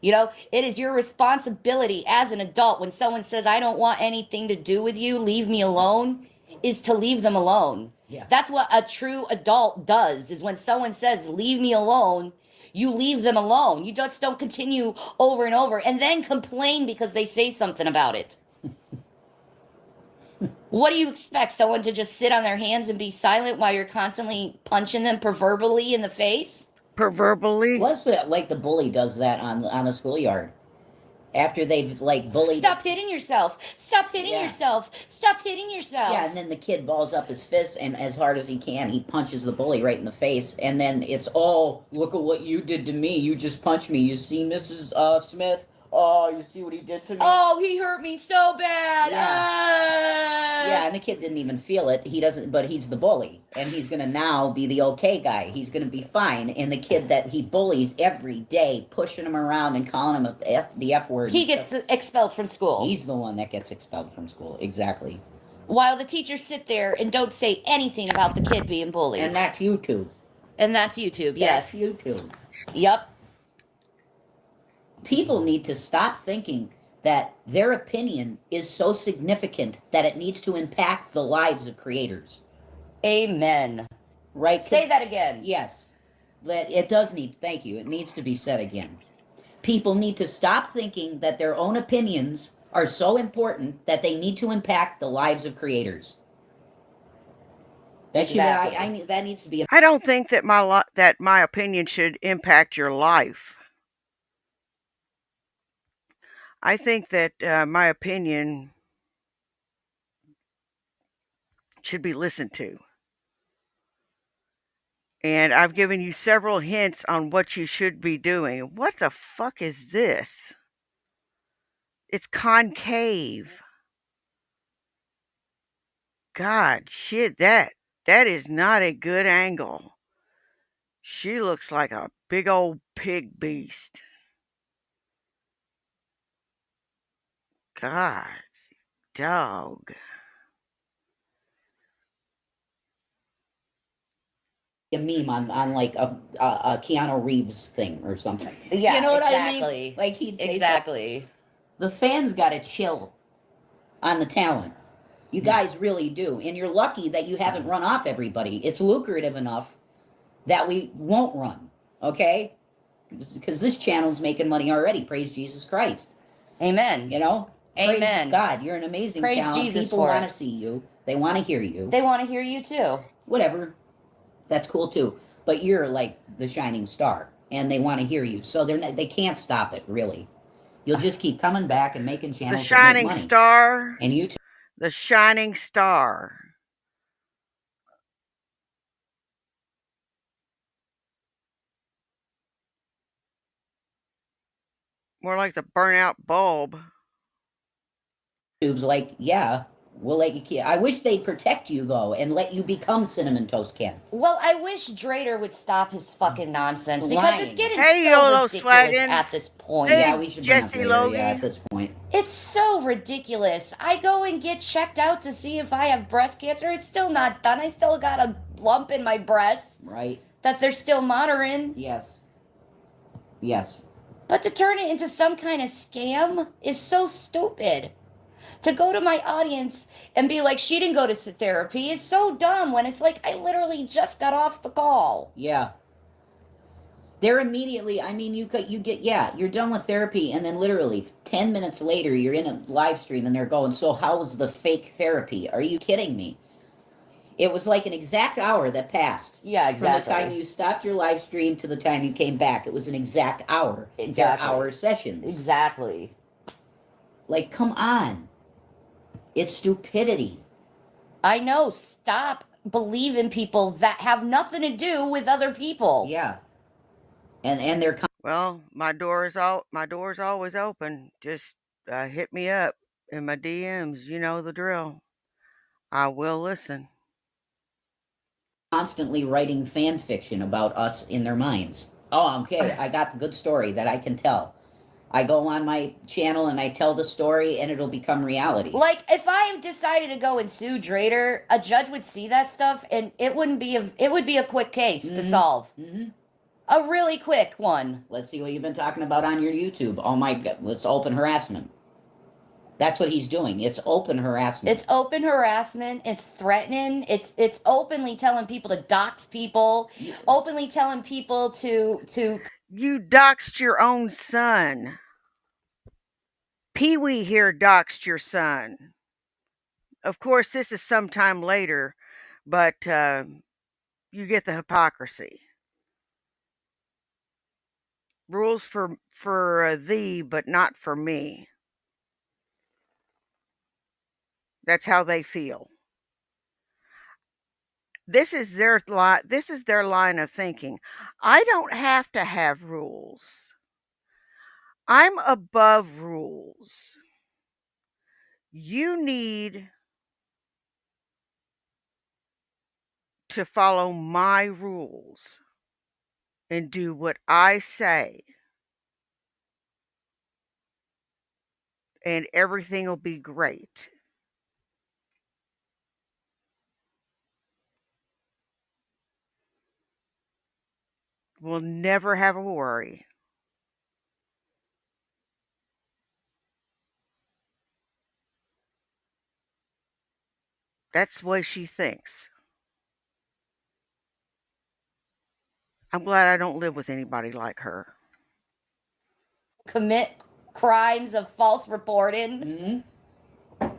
You know, it is your responsibility as an adult when someone says, I don't want anything to do with you, leave me alone, is to leave them alone. Yeah. That's what a true adult does, is when someone says, leave me alone, you leave them alone. You just don't continue over and over and then complain because they say something about it. What do you expect? Someone to just sit on their hands and be silent while you're constantly punching them proverbially in the face? Proverbially? What's that? Like the bully does that on the schoolyard. after they've like bullied. Stop hitting yourself. Stop hitting yourself. Stop hitting yourself. Yeah, and then the kid balls up his fist, and as hard as he can, he punches the bully right in the face. And then it's, oh, look at what you did to me. You just punched me. You see, Mrs. Smith? Oh, you see what he did to me? Oh, he hurt me so bad. Yeah, and the kid didn't even feel it. He doesn't, but he's the bully, and he's gonna now be the okay guy. He's gonna be fine. And the kid that he bullies every day, pushing him around and calling him the F word. He gets expelled from school. He's the one that gets expelled from school. Exactly. While the teachers sit there and don't say anything about the kid being bullied. And that's YouTube. And that's YouTube, yes. That's YouTube. Yep. People need to stop thinking that their opinion is so significant that it needs to impact the lives of creators. Amen. Right? Say that again. Yes. It does need, thank you, it needs to be said again. People need to stop thinking that their own opinions are so important that they need to impact the lives of creators. Exactly. That needs to be. I don't think that my opinion should impact your life. I think that my opinion should be listened to. And I've given you several hints on what you should be doing. What the fuck is this? It's concave. God, shit, that is not a good angle. She looks like a big old pig beast. God, dog. A meme on like a Keanu Reeves thing or something. Yeah, you know what exactly. I mean? Like he'd say exactly. The fans got to chill on the talent. You guys really do. And you're lucky that you haven't run off everybody. It's lucrative enough that we won't run, okay? Because this channel's making money already. Praise Jesus Christ. Amen. You know? Amen. Praise God, you're an amazing Praise talent. Jesus People for want it. to see you. They want to hear you. They want to hear you too. Whatever. That's cool too. But you're like the shining star, and they want to hear you. So they can't stop it, really. You'll just keep coming back and making channels. The shining star. And you too. The shining star. More like the burnout bulb. YouTube's like, yeah, we'll let you keep. I wish they'd protect you though and let you become Cinnamon Toast Ken. Well, I wish Drader would stop his fucking nonsense because Lying. it's getting Hey, so YOLO ridiculous Swaggins. at this point. Hey, Yeah, we should bring up Jesse Drader, Logie. yeah, at this point. It's so ridiculous. I go and get checked out to see if I have breast cancer. It's still not done. I still got a lump in my breast Right. that they're still monitoring. Yes. Yes. But to turn it into some kind of scam is so stupid. To go to my audience and be like, she didn't go to therapy is so dumb when it's like, I literally just got off the call. Yeah. They're immediately, I mean, you get, yeah, you're done with therapy, and then literally 10 minutes later, you're in a live stream, and they're going, so how was the fake therapy? Are you kidding me? It was like an exact hour that passed. Yeah, exactly. From the time you stopped your live stream to the time you came back. It was an exact hour. Exactly. They're hour sessions. Exactly. Like, come on. It's stupidity. I know. Stop believing people that have nothing to do with other people. Yeah. And they're Well, my door's always open. Just hit me up in my DMs. You know the drill. I will listen. constantly writing fan fiction about us in their minds. Oh, okay, I got the good story that I can tell. I go on my channel and I tell the story and it'll become reality. Like, if I decided to go and sue Drader, a judge would see that stuff and it would be a quick case to solve. Mm-hmm. A really quick one. Let's see what you've been talking about on your YouTube. Oh my God, it's open harassment. That's what he's doing. It's open harassment. It's open harassment. It's threatening. It's openly telling people to dox people. Openly telling people to. You doxed your own son. Pee-wee here doxed your son. Of course, this is sometime later, but you get the hypocrisy. rules for thee, but not for me. That's how they feel. This is their line of thinking. I don't have to have rules. I'm above rules. You need to follow my rules and do what I say, and everything will be great. We'll never have a worry. That's the way she thinks. I'm glad I don't live with anybody like her. Commit crimes of false reporting.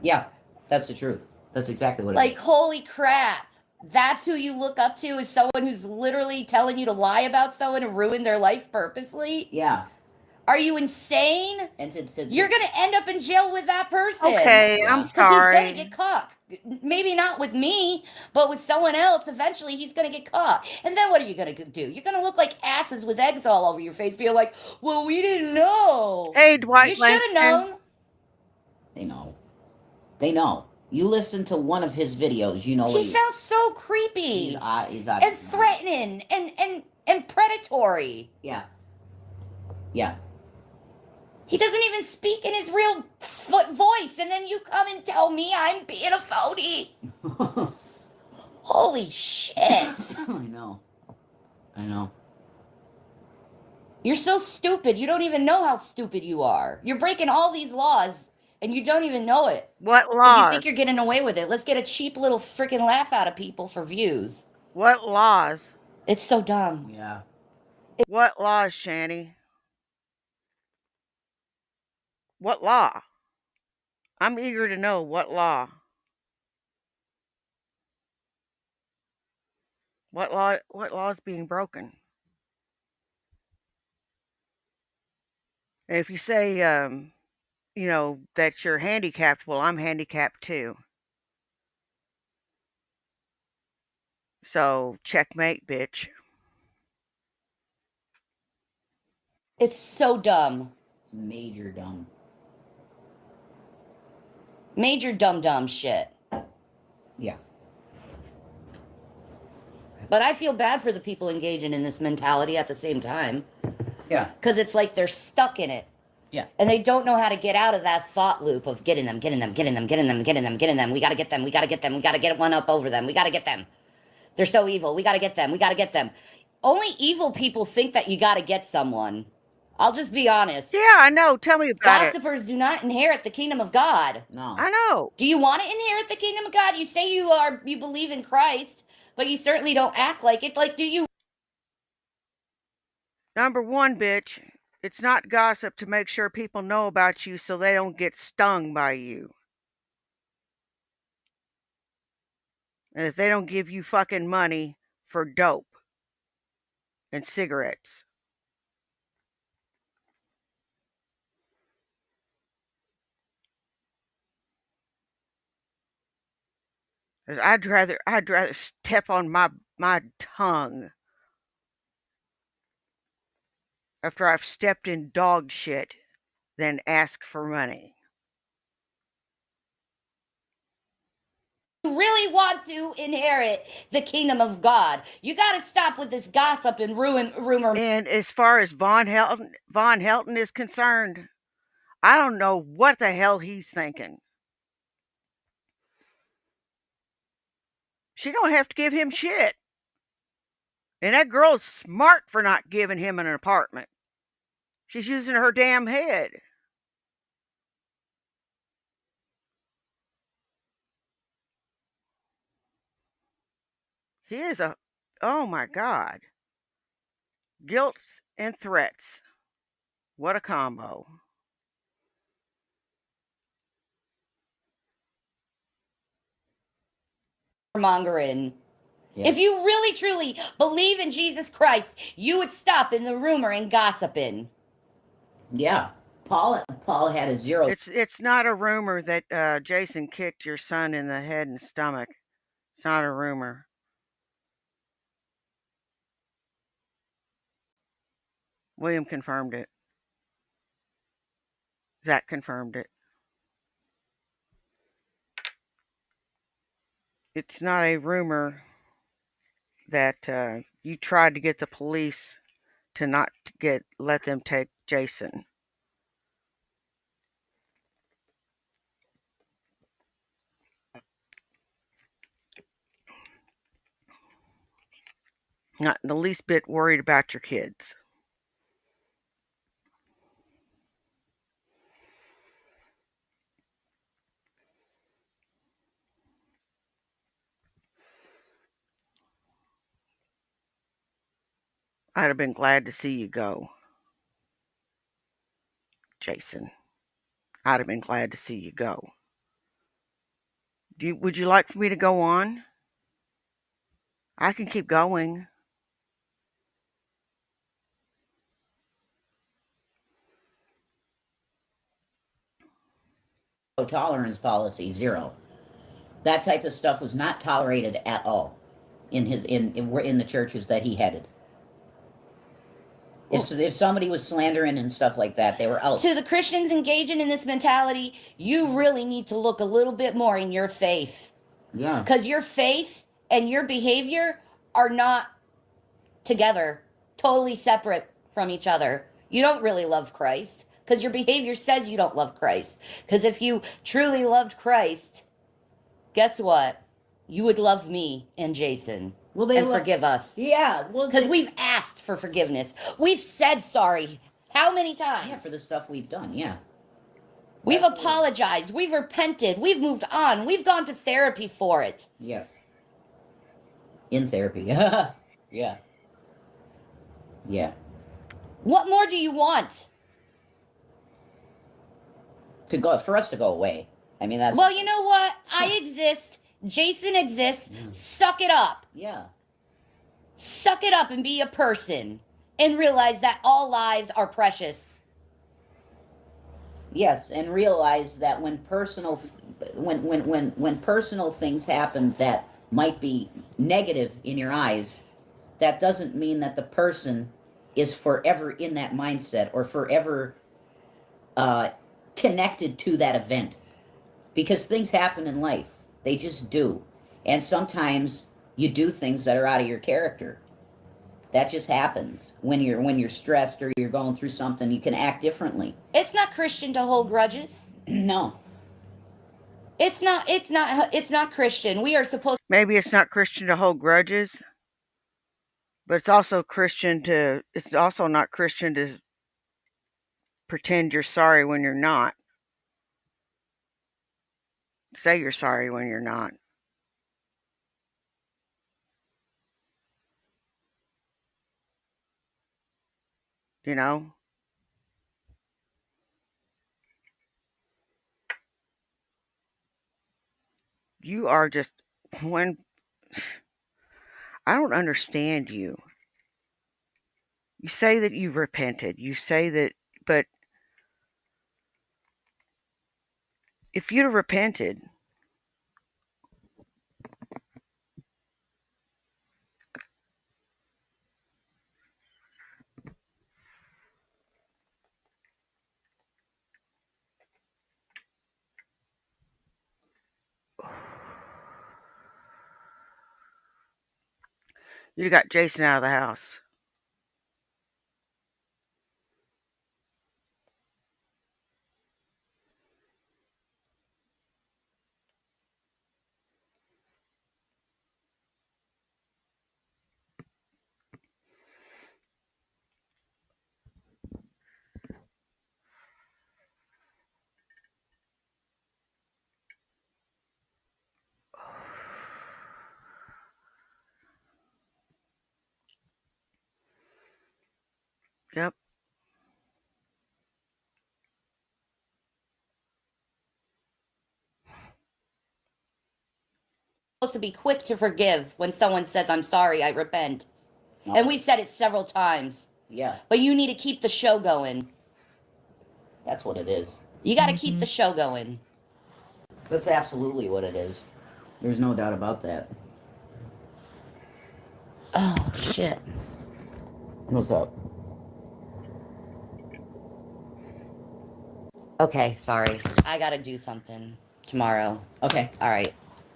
Yeah, that's the truth. That's exactly what it Like, is. holy crap. That's who you look up to, is someone who's literally telling you to lie about someone and ruin their life purposely? Yeah. Are you insane? And You're going to end up in jail with that person. Okay, Yeah. I'm Because he's going sorry. to get caught. Maybe not with me, but with someone else. Eventually, he's going to get caught. And then what are you going to do? You're going to look like asses with eggs all over your face, being like, well, we didn't know. Hey, Dwight You should have Langston. known. They know. They know. You listen to one of his videos, you know He sounds so creepy. he's out and threatening and predatory. Yeah. Yeah. He doesn't even speak in his real voice, and then you come and tell me I'm being a phony. Holy shit. I know. I know. You're so stupid. You don't even know how stupid you are. You're breaking all these laws, and you don't even know it. What But you laws? think you're getting away with it. Let's get a cheap little freaking laugh out of people for views. What laws? It's so dumb. Yeah. What laws, Shanny? What law? I'm eager to know what law. What law is being broken? And if you say that you're handicapped, well, I'm handicapped too. So, checkmate, bitch. It's so dumb. Major dumb. Major dumb shit. Yeah. But I feel bad for the people engaging in this mentality at the same time. Yeah. Because it's like they're stuck in it. Yeah. And they don't know how to get out of that thought loop of getting them. We got to get them. We got to get one up over them. We got to get them. They're so evil. We got to get them. Only evil people think that you got to get someone. I'll just be honest. Yeah, I know. Tell me about it. Gossipers do not inherit the kingdom of God. No. I know. Do you want to inherit the kingdom of God? You say you believe in Christ, but you certainly don't act like it. Like, do you? Number one, bitch, it's not gossip to make sure people know about you so they don't get stung by you. And if they don't give you fucking money for dope and cigarettes. 'Cause I'd rather step on my tongue after I've stepped in dog shit than ask for money. You really want to inherit the kingdom of God, you got to stop with this gossip and rumor. And as far as Von Helton is concerned, I don't know what the hell he's thinking. She don't have to give him shit. And that girl's smart for not giving him an apartment. She's using her damn head. He is oh my God. Guilt and threats. What a combo. Mongering Yeah. If you really truly believe in Jesus Christ, you would stop in the rumor and gossiping. Yeah. Paul had a zero. It's not a rumor that Jason kicked your son in the head and stomach. It's not a rumor. William confirmed it. Zach confirmed it. It's not a rumor that you tried to get the police to not let them take Jason. Not the least bit worried about your kids. I'd have been glad to see you go, Jason. I'd have been glad to see you go. Would you like for me to go on? I can keep going. Tolerance policy, zero. That type of stuff was not tolerated at all in the churches that he headed. If somebody was slandering and stuff like that, they were out. To the Christians engaging in this mentality, you really need to look a little bit more in your faith. Yeah. Because your faith and your behavior are not together, totally separate from each other. You don't really love Christ because your behavior says you don't love Christ. Because if you truly loved Christ, guess what? You would love me and Jason. Well, forgive us. Yeah. Well, because we've asked for forgiveness. We've said sorry. How many times? Yeah, for the stuff we've done. Yeah. We've apologized. We've repented. We've moved on. We've gone to therapy for it. Yeah. In therapy. Yeah. Yeah. What more do you want? For us to go away. I mean, that's. Well, you know what? I exist. Jason exists. Yeah. Suck it up. Yeah. Suck it up and be a person and realize that all lives are precious. Yes, and realize that when personal things happen that might be negative in your eyes, that doesn't mean that the person is forever in that mindset or forever connected to that event. Because things happen in life. They just do. And sometimes you do things that are out of your character. That just happens. When you're stressed or you're going through something, you can act differently. It's not Christian to hold grudges. No. It's not Christian. We are supposed. Maybe it's not Christian to hold grudges, but it's also not Christian to pretend you're sorry when you're not. Say you're sorry when you're not. You know? You are just when I don't understand you. You say that you've repented. You say that, but if you'd have repented, you'd have got Jason out of the house. supposed to be quick to forgive when someone says, I'm sorry, I repent. No. And we've said it several times. Yeah, But you need to keep the show going. that's what it is. You got to keep the show going. That's absolutely what it is. There's no doubt about that. Oh, shit. What's up? Okay, sorry. I got to do something tomorrow. Okay. All right.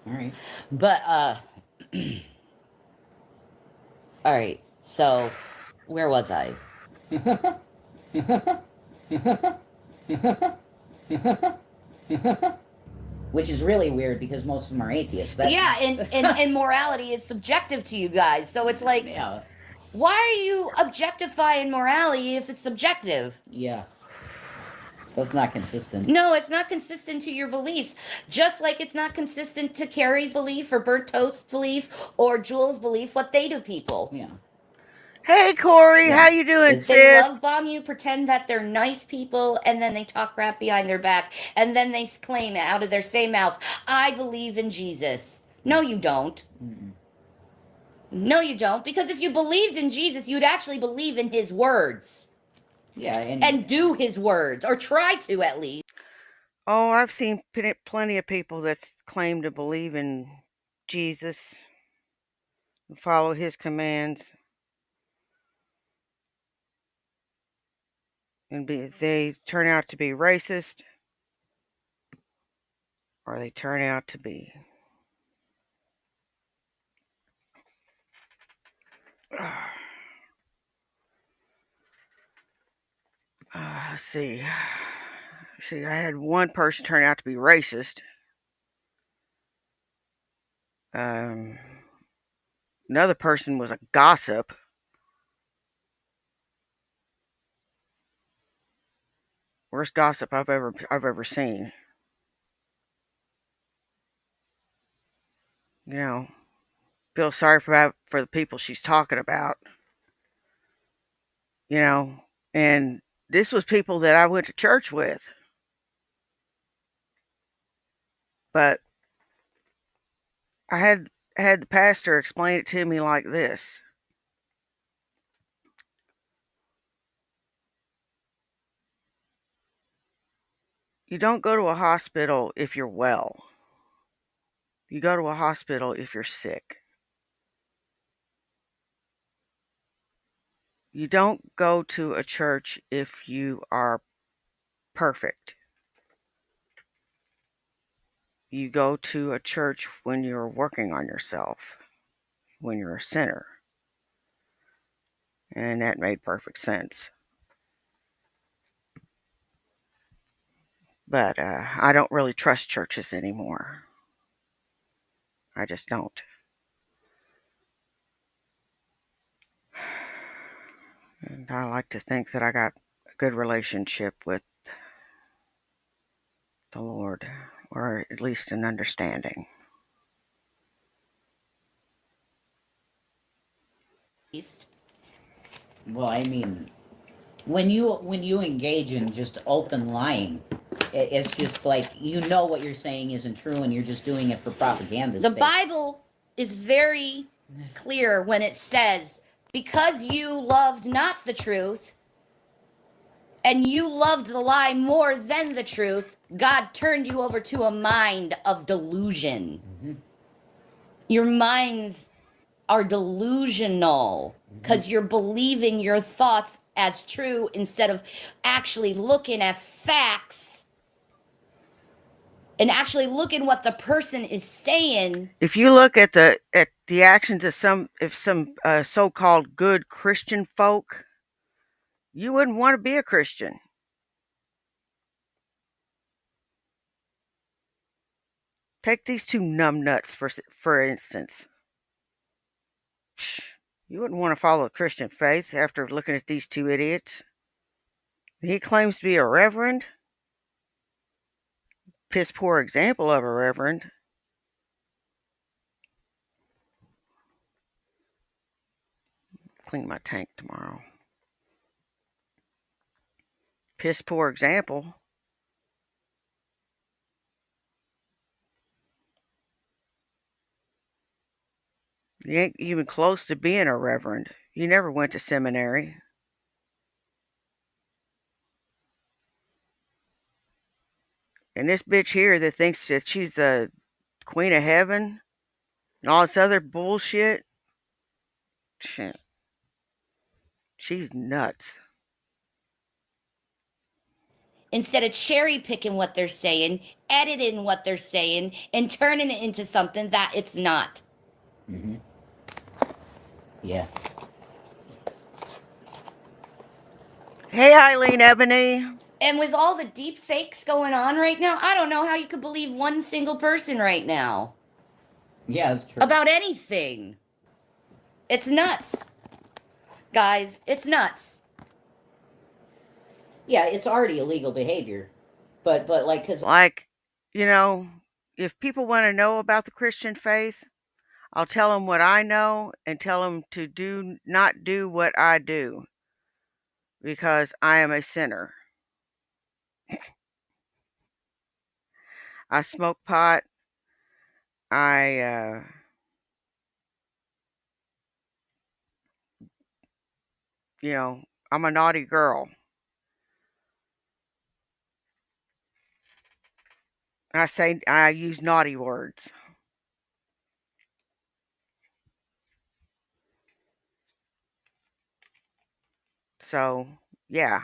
All right. But, all right. So, where was I? Which is really weird because most of them are atheists. Yeah, and morality is subjective to you guys. So it's like, Yeah. why are you objectifying morality if it's subjective? Yeah. That's not consistent. No, it's not consistent to your beliefs. Just like it's not consistent to Carrie's belief or Bert Toast's belief or Jules' belief what they do people. Yeah. Hey, Corey, Yeah. how you doing, It's- They sis? love bomb you, pretend that they're nice people, and then they talk crap behind their back, and then they claim out of their same mouth, I believe in Jesus. No, you don't. Mm-mm. No, you don't. Because if you believed in Jesus, you'd actually believe in his words. Yeah, And do his words, or try to at least. Oh, I've seen plenty of people that claim to believe in Jesus and follow his commands. And they turn out to be racist, or they turn out to be let's see. See, I had one person turn out to be racist. Another person was a gossip. Worst gossip I've ever seen. You know, feel sorry for the people she's talking about. You know, and this was people that I went to church with. But I had the pastor explain it to me like this. You don't go to a hospital if you're well. You go to a hospital if you're sick. You don't go to a church if you are perfect. You go to a church when you're working on yourself, when you're a sinner. And that made perfect sense. But I don't really trust churches anymore. I just don't. And I like to think that I got a good relationship with the Lord, or at least an understanding. well, I mean, when you engage in just open lying, it's just like you know what you're saying isn't true, and you're just doing it for propaganda's The sake. Bible is very clear when it says, because you loved not the truth, and you loved the lie more than the truth, God turned you over to a mind of delusion. Mm-hmm. Your minds are delusional because you're believing your thoughts as true instead of actually looking at facts and actually looking what the person is saying. If you look at the actions of some so-called good Christian folk, you wouldn't want to be a Christian. Take these two numbnuts for instance. You wouldn't want to follow the Christian faith after looking at these two idiots. He claims to be a reverend. Piss poor example of a reverend. Clean my tank tomorrow. Piss poor example. You ain't even close to being a reverend. You never went to seminary. And this bitch here that thinks that she's the queen of heaven and all this other bullshit, shit, she's nuts. Instead of cherry picking what they're saying, editing what they're saying, and turning it into something that it's not. Mm-hmm. Yeah. Hey, Eileen Ebony. And with all the deep fakes going on right now, I don't know how you could believe one single person right now. Yeah, that's true. About anything. It's nuts. Guys, it's nuts. Yeah, it's already illegal behavior. But like, cause Like, you know, if people want to know about the Christian faith, I'll tell them what I know and tell them to do not do what I do because I am a sinner. I smoke pot. I you know, I'm a naughty girl. I use naughty words. So, yeah.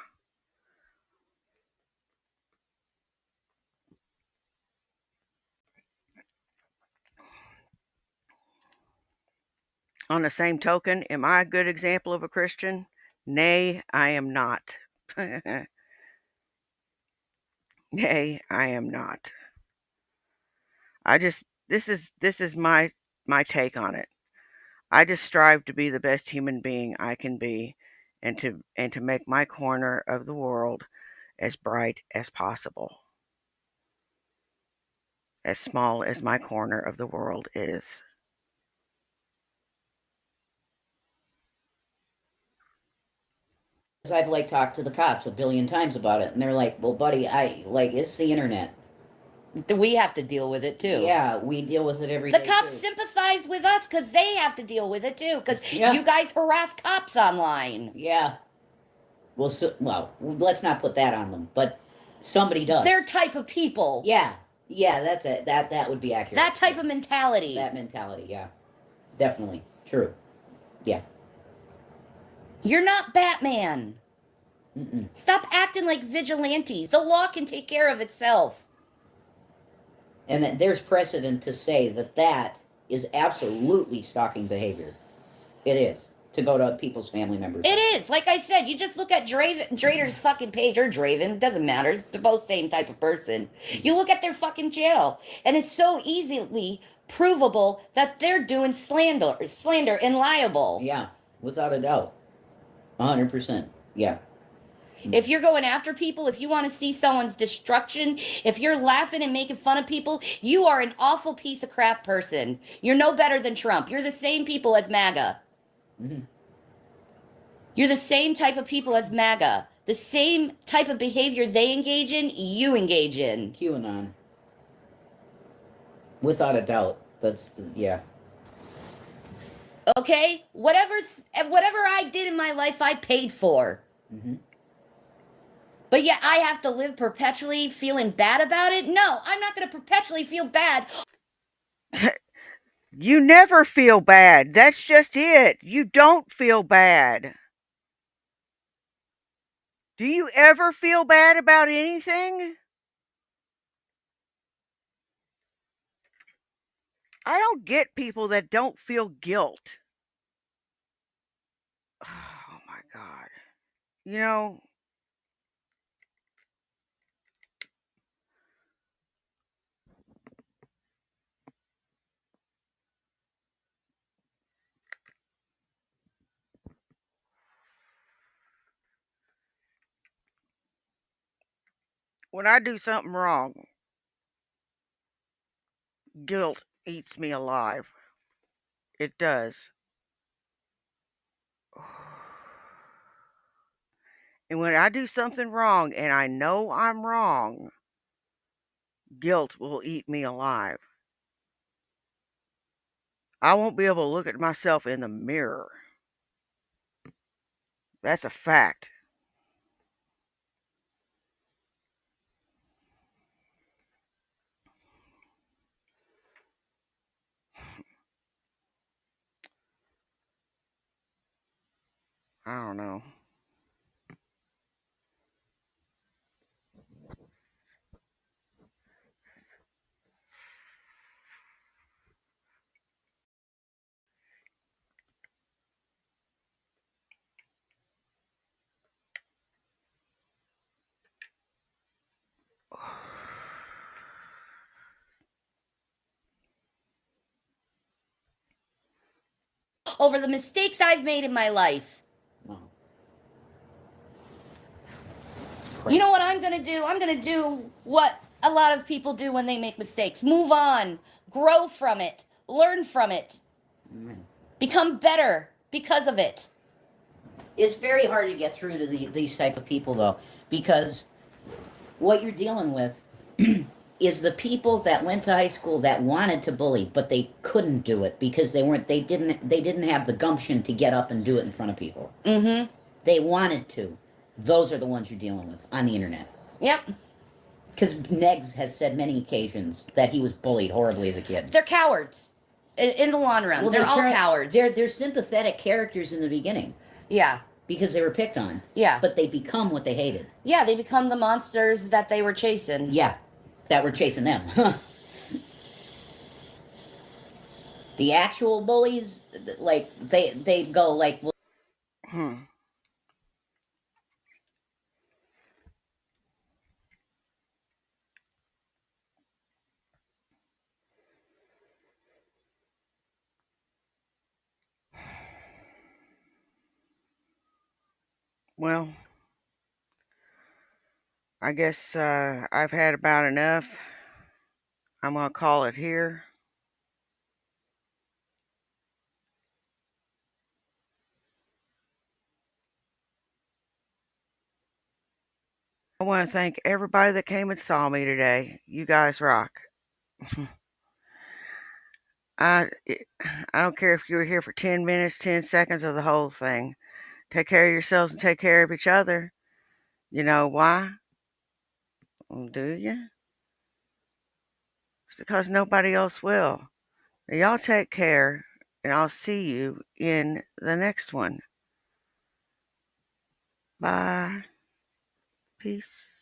On the same token, am I a good example of a Christian? Nay, I am not. Nay, I am not. This is my take on it. I just strive to be the best human being I can be and to make my corner of the world as bright as possible. As small as my corner of the world is. I've like talked to the cops a billion times about it, and they're like, "Well, buddy, I like it's the internet." We have to deal with it too. Yeah, we deal with it every The day. cops too. sympathize with us because they have to deal with it too. Because Yeah. you guys harass cops online. Yeah. Well, let's not put that on them, but somebody does. Their type of people. Yeah. Yeah, that's it. That would be accurate. That type of mentality. That mentality, yeah. Definitely. True. Yeah. You're not Batman. Mm-mm. Stop acting like vigilantes. The law can take care of itself. And that there's precedent to say that is absolutely stalking behavior. It is. To go to people's family members. It is. Like I said, you just look at Drader's fucking page or Draven. Doesn't matter. They're both same type of person. You look at their fucking jail, and it's so easily provable that they're doing slander and liable. Yeah, without a doubt. 100%. Yeah. If you're going after people, if you want to see someone's destruction, if you're laughing and making fun of people, you are an awful piece of crap person. You're no better than Trump. You're the same people as MAGA. Mm-hmm. You're the same type of people as MAGA. The same type of behavior they engage in, you engage in. QAnon. Without a doubt. Yeah. Okay? Whatever I did in my life, I paid for. Mm-hmm. But yet I have to live perpetually feeling bad about it? No, I'm not going to perpetually feel bad. You never feel bad. That's just it. You don't feel bad. Do you ever feel bad about anything? I don't get people that don't feel guilt. Oh my God. You know, when I do something wrong, guilt eats me alive. It does. And when I do something wrong and I know I'm wrong, guilt will eat me alive. I won't be able to look at myself in the mirror. That's a fact. I don't know. Over the mistakes I've made in my life. Oh. You know what I'm going to do? I'm going to do what a lot of people do when they make mistakes. Move on, grow from it, learn from it, become better because of it. It's very hard to get through to these type of people, though, because what you're dealing with is the people that went to high school that wanted to bully, but they couldn't do it because they didn't have the gumption to get up and do it in front of people. Mm-hmm. They wanted to. Those are the ones you're dealing with on the internet. Yep. Because Negs has said many occasions that he was bullied horribly as a kid. They're cowards. In the long run, they're all cowards. They're sympathetic characters in the beginning. Yeah. Because they were picked on. Yeah. But they become what they hated. Yeah, they become the monsters that they were chasing. Yeah. That were chasing them. The actual bullies, like, they go like... Well, I guess I've had about enough. I'm going to call it here. I want to thank everybody that came and saw me today. You guys rock. I don't care if you were here for 10 minutes, 10 seconds, or the whole thing. Take care of yourselves and take care of each other. You know why? Do you? It's because nobody else will. Now, y'all take care, and I'll see you in the next one. Bye. Peace.